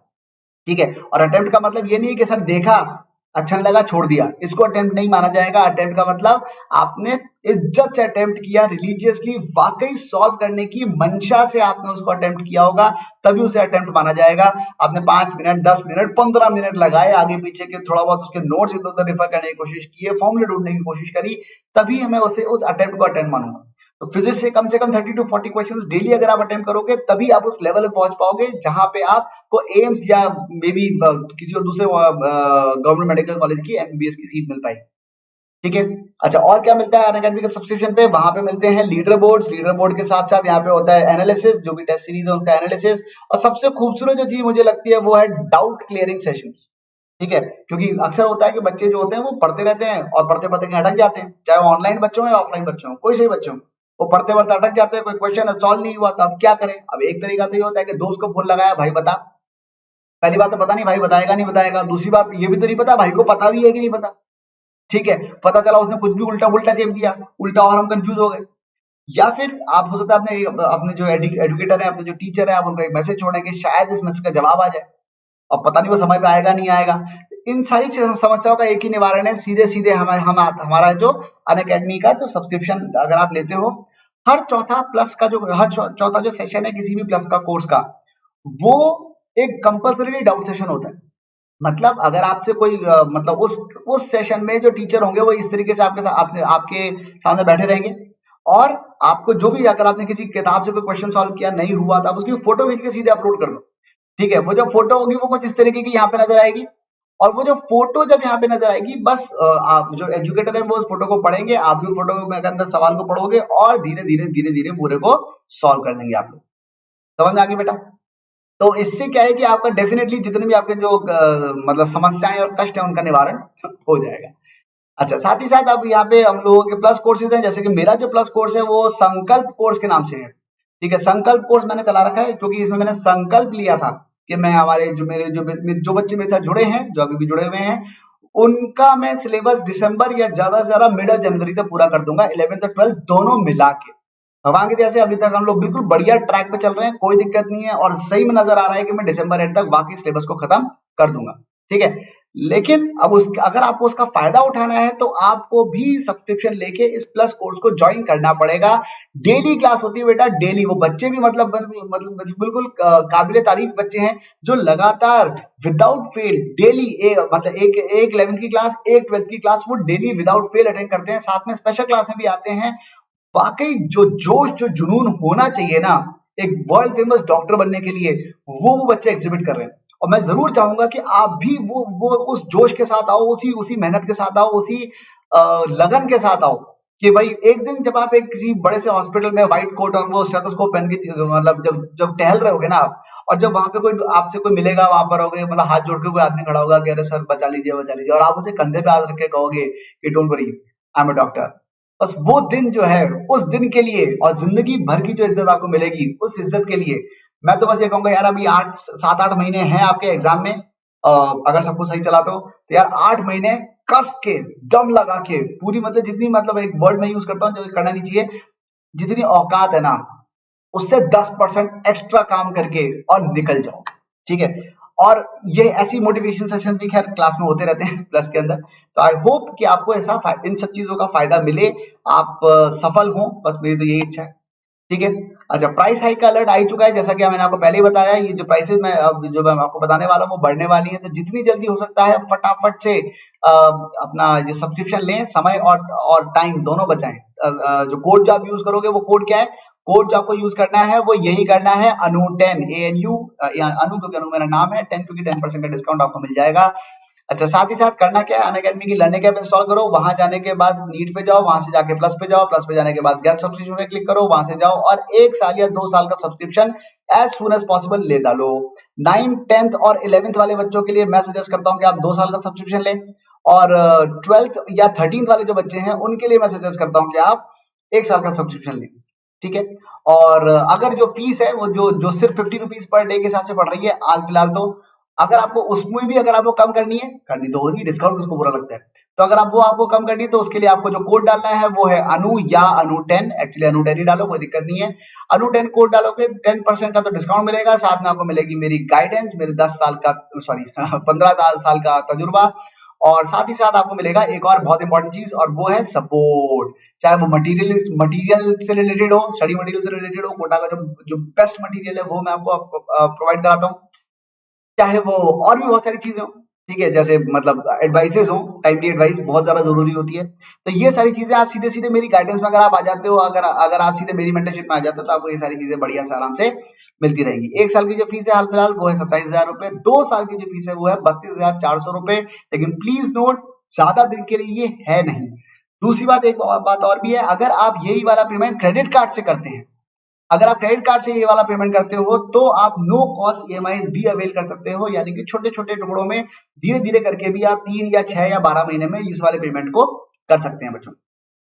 ठीक है, और अटेम्प्ट का मतलब ये नहीं है कि सर देखा अच्छा नहीं लगा छोड़ दिया, इसको अटेम्प्ट नहीं माना जाएगा। अटेम्प्ट का मतलब आपने इज्जत से अटेम्प्ट किया, रिलीजियसली वाकई सॉल्व करने की मंशा से आपने उसको अटेम्प्ट किया होगा, तभी उसे अटेम्प्ट माना जाएगा। आपने 5 मिनट 10 मिनट 15 मिनट लगाए आगे पीछे के, थोड़ा बहुत उसके नोट्स इधर उधर रेफर करने की कोशिश की है, फॉर्मूले ढूंढने की कोशिश करी, तभी हमें उसे उस अटेम्प्ट को अटेम्प्ट मानूंगा। तो फिजिक्स से कम 30 to 40 क्वेश्चंस डेली अगर आप अटेम्प्ट करोगे, तभी आप उस लेवल पे पहुंच पाओगे जहां पे आपको एम्स या मे बी किसी और दूसरे गवर्नमेंट मेडिकल कॉलेज की एमबीबीएस की सीट मिल पाएगी। ठीक है। अच्छा, और क्या मिलता है अनअकैडमी के सब्सक्रिप्शन पे? वहां पे मिलते हैं लीडर बोर्ड, लीडर बोर्ड के साथ साथ यहाँ पे होता है एनालिसिस, जो भी टेस्ट सीरीज है उनका एनालिसिस, और सबसे खूबसूरत जो चीज मुझे लगती है वो है डाउट क्लियरिंग सेशंस। ठीक है, क्योंकि अक्सर होता है कि बच्चे जो होते हैं वो पढ़ते रहते हैं और पढ़ते पढ़ते कहीं अटक जाते हैं, चाहे वो ऑनलाइन बच्चों या ऑफलाइन बच्चों, कोई सही बच्चों, वो पढ़ते पढ़ते अटक जाते हैं, कोई क्वेश्चन सॉल्व नहीं हुआ, तो अब क्या करें? अब एक तरीका तो ये होता है कि दोस्त को फोन लगाया, भाई बता। पहली बात तो पता नहीं भाई बताएगा नहीं बताएगा, दूसरी बात ये भी तो नहीं पता भाई को पता भी है कि नहीं पता। ठीक है, पता चला उसने कुछ भी उल्टा पुल्टा चेप दिया, उल्टा और हम कंफ्यूज हो गए। या फिर आप हो सकता है अपने अपने जो एडुकेटर है, अपने जो टीचर है, आप उनको एक मैसेज छोड़ें कि शायद इस मैसेज का जवाब आ जाए, अब पता नहीं वो समय पे आएगा नहीं आएगा। इन सारी समस्याओं का एक ही निवारण है, सीधे सीधे हमारा जो अनअकैडमी का जो सब्सक्रिप्शन अगर आप लेते हो, हर चौथा प्लस का जो हर चौथा जो सेशन है किसी भी प्लस का कोर्स का, वो एक कंपल्सरी डाउट सेशन होता है। मतलब अगर आपसे कोई मतलब उस सेशन में जो टीचर होंगे वो इस तरीके से आपके सामने बैठे रहेंगे, और आपको जो भी, अगर आपने किसी किताब से कोई क्वेश्चन सॉल्व किया नहीं हुआ तो आप उसकी फोटो खींच के सीधे अपलोड कर दो। ठीक है, वो जो फोटो होगी वो कुछ इस तरीके की यहाँ पे नजर आएगी, और वो जो फोटो जब यहाँ पे नजर आएगी, बस आप जो एजुकेटर है वो उस फोटो को पढ़ेंगे, आप भी फोटो के अंदर सवाल को पढ़ोगे और धीरे धीरे धीरे धीरे पूरे को सॉल्व कर लेंगे आप लोग। समझ में आ गई बेटा? तो इससे क्या है कि आपका डेफिनेटली जितने भी आपके जो मतलब समस्याएं और कष्ट है उनका निवारण हो जाएगा। अच्छा, साथ ही साथ अब यहाँ पे हम लोगों के प्लस कोर्सेज हैं, जैसे कि मेरा जो प्लस कोर्स है वो संकल्प कोर्स के नाम से है। ठीक है, संकल्प कोर्स मैंने चला रखा है क्योंकि इसमें मैंने संकल्प लिया था कि मैं हमारे जो मेरे जो बच्चे मेरे साथ जुड़े हैं, जो अभी भी जुड़े हुए हैं, उनका मैं सिलेबस दिसंबर या ज्यादा से ज्यादा मिड जनवरी तक पूरा कर दूंगा, 11th और 12th दोनों मिला के। भगवान की दया से अभी तक हम लोग बिल्कुल बढ़िया ट्रैक पे चल रहे हैं, कोई दिक्कत नहीं है, और सही में नजर आ रहा है कि मैं दिसंबर एंड तक बाकी सिलेबस को खत्म कर दूंगा। ठीक है, लेकिन अब अगर आपको उसका फायदा उठाना है तो आपको भी सब्सक्रिप्शन लेके इस प्लस कोर्स को ज्वाइन करना पड़ेगा। डेली क्लास होती है बेटा, डेली। वो बच्चे भी मतलब बिल्कुल काबिले तारीफ बच्चे हैं जो लगातार विदाउट फेल डेली मतलब एक 11th की क्लास, एक 12th की क्लास वो डेली विदाउट फेल अटेंड करते हैं, साथ में स्पेशल क्लास में भी आते हैं। वाकई जो जोश जो जुनून होना चाहिए ना एक वर्ल्ड फेमस डॉक्टर बनने के लिए, वो बच्चे एग्जिबिट कर रहे हैं। और मैं जरूर चाहूंगा कि आप भी वो उस जोश के साथ आओ, उसी उसी मेहनत के साथ आओ, उसी लगन के साथ आओ, कि भाई एक दिन जब आप एक किसी बड़े से हॉस्पिटल में व्हाइट कोट और वो स्टेथोस्कोप पहन के मतलब जब जब टहल रहे होगे ना आप, और जब वहां पे कोई आपसे कोई मिलेगा, वहां पर होगे मतलब हाथ जोड़ के कोई आदमी खड़ा होगा कि अरे सर बचा लीजिए, और आप उसे कंधे पे हाथ रख के कहोगे कि don't worry I am a doctor, बस वो दिन जो है उस दिन के लिए और जिंदगी भर की जो इज्जत आपको मिलेगी उस इज्जत के लिए, मैं तो बस ये कहूंगा यार, अभी 7-8 महीने हैं आपके एग्जाम में, अगर सब कुछ सही चला तो यार 8 महीने कस के दम लगा के पूरी, मतलब जितनी, मतलब एक वर्ड में यूज करता हूँ जो करना नहीं चाहिए, जितनी औकात है ना उससे 10% एक्स्ट्रा काम करके और निकल जाओ। ठीक है, और ये ऐसी मोटिवेशन सेशन भी खैर क्लास में होते रहते हैं प्लस के अंदर, तो आई होप कि आपको ऐसा इन सब चीजों का फायदा मिले, आप सफल हो, बस मेरी तो यही इच्छा है। ठीक है। अच्छा, प्राइस हाइक का अलर्ट आ ही चुका है, जैसा कि मैंने आपको पहले ही बताया, ये जो प्राइसेस मैं जो मैं आपको बताने वाला हूँ वो बढ़ने वाली है, तो जितनी जल्दी हो सकता है फटाफट से अपना ये सब्सक्रिप्शन लें, समय और टाइम दोनों बचाएं। जो कोड जो आप यूज करोगे वो कोड क्या है? कोड जो आपको यूज करना है वो यही करना है, अनु10, ANU, अनु क्योंकि अनु मेरा नाम है, 10 क्योंकि 10% का डिस्काउंट आपको मिल जाएगा। अच्छा, साथ ही साथ करना क्या है, अनअकैडमी की लर्निंग ऐप इंस्टॉल करो, वहां जाने के बाद नीट पे जाओ, वहां से जाके प्लस पे जाओ, प्लस पे जाने के बाद गेट सब्सक्रिप्शन पे क्लिक करो, वहां से जाओ और 1 साल या 2 साल का subscription as soon as possible ले डालो। 9th 10th और 11th वाले बच्चों के लिए मैं सजेस्ट करता हूँ कि आप 2 साल का सब्सक्रिप्शन लें, और 12th या 13th वाले जो बच्चे हैं उनके लिए मैं सजेस्ट करता हूँ कि आप 1 साल का सब्सक्रिप्शन लें। ठीक है, और अगर जो फीस है वो जो सिर्फ 50 रुपीज पर डे के हिसाब से पड़ रही है हाल फिलहाल, तो अगर आपको उसमें भी अगर आपको कम करनी तो होगी, डिस्काउंट उसको बुरा लगता है, तो अगर आपको कम करनी है तो उसके लिए आपको जो कोड डालना है वो है अनु या अनु10, एक्चुअली अनु10 ही डालो, कोई दिक्कत नहीं है। अनु10 कोड डालोगे 10% का तो डिस्काउंट मिलेगा, साथ में आपको मिलेगी मेरी गाइडेंस, मेरे 10 साल का सॉरी 15 साल का तजुर्बा, और साथ ही साथ आपको मिलेगा एक और बहुत इंपॉर्टेंट चीज, और वो है सपोर्ट। चाहे वो मटेरियल से रिलेटेड हो, स्टडी मटेरियल से रिलेटेड हो, कोटा का जो जो बेस्ट मटेरियल है वो मैं आपको प्रोवाइड कराता हूँ। चाहे वो और भी बहुत सारी चीजें हो, ठीक है, जैसे मतलब एडवाइसेस हो, टाइमली एडवाइस बहुत ज्यादा जरूरी होती है। तो ये सारी चीजें आप सीधे सीधे मेरी गाइडेंस में अगर आप आ जाते हो, अगर अगर आप सीधे मेरी मेंटरशिप में आ जाते हो, तो आपको ये सारी चीजें बढ़िया से आराम से मिलती रहेंगी। 1 साल की जो फीस है हाल फिलहाल वो है 27,000 रुपए, 2 साल की जो फीस है वो है 32,400 रुपए। लेकिन प्लीज नोट, ज्यादा दिन के लिए ये है नहीं। दूसरी बात, एक बात और भी है, अगर आप यही वाला पेमेंट क्रेडिट कार्ड से करते हैं, अगर आप क्रेडिट कार्ड से ये वाला पेमेंट करते हो, तो आप नो कॉस्ट ईएमआई भी अवेल कर सकते हो, यानी कि छोटे छोटे टुकड़ों में धीरे धीरे करके भी आप 3 या 6 या 12 महीने में इस वाले पेमेंट को कर सकते हैं बच्चों।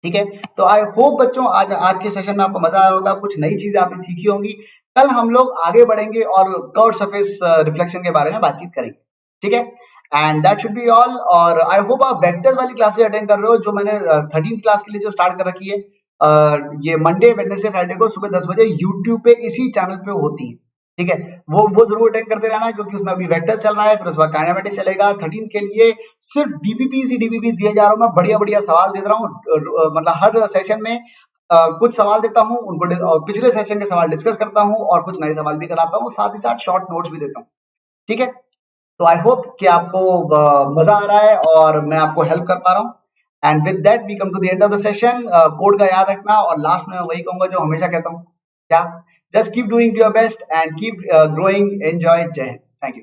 ठीक है, तो आई होप बच्चों आज आज के सेशन में आपको मजा आया होगा, कुछ नई चीजें आपने सीखी होंगी। कल हम लोग आगे बढ़ेंगे और कर्व सरफेस रिफ्लेक्शन के बारे में बातचीत करेंगे। ठीक है, and that should be all. और आई होप आप वेक्टर्स वाली क्लासेस अटेंड कर रहे हो, जो मैंने 13th क्लास के लिए जो स्टार्ट कर रखी है। ये मंडे वेडनेसडे फ्राइडे को सुबह 10 बजे यूट्यूब पे इसी चैनल पे होती है। ठीक है, वो जरूर अटेंड करते रहना, क्योंकि उसमें अभी वेक्टर्स चल रहा है, फिर उसके बाद काइनेमेटिक्स चलेगा। 13 के लिए सिर्फ डीबीपीज ही डीबीपीज दिए जा रहा हूँ, मैं बढ़िया बढ़िया सवाल दे रहा हूँ। मतलब हर सेशन में कुछ सवाल देता हूँ उनको, पिछले सेशन के सवाल डिस्कस करता हूँ और कुछ नए सवाल भी कराता हूँ, साथ ही साथ शॉर्ट नोट्स भी देता हूँ। ठीक है, तो आई होप कि आपको मजा आ रहा है और मैं आपको हेल्प कर पा रहा हूँ। And with that we come to the end of the session. Code का याद रखना, और लास्ट में मैं वही कहूंगा जो हमेशा कहता हूँ, क्या, just keep doing your best and keep growing, enjoy, जय हिंद, थैंक यू।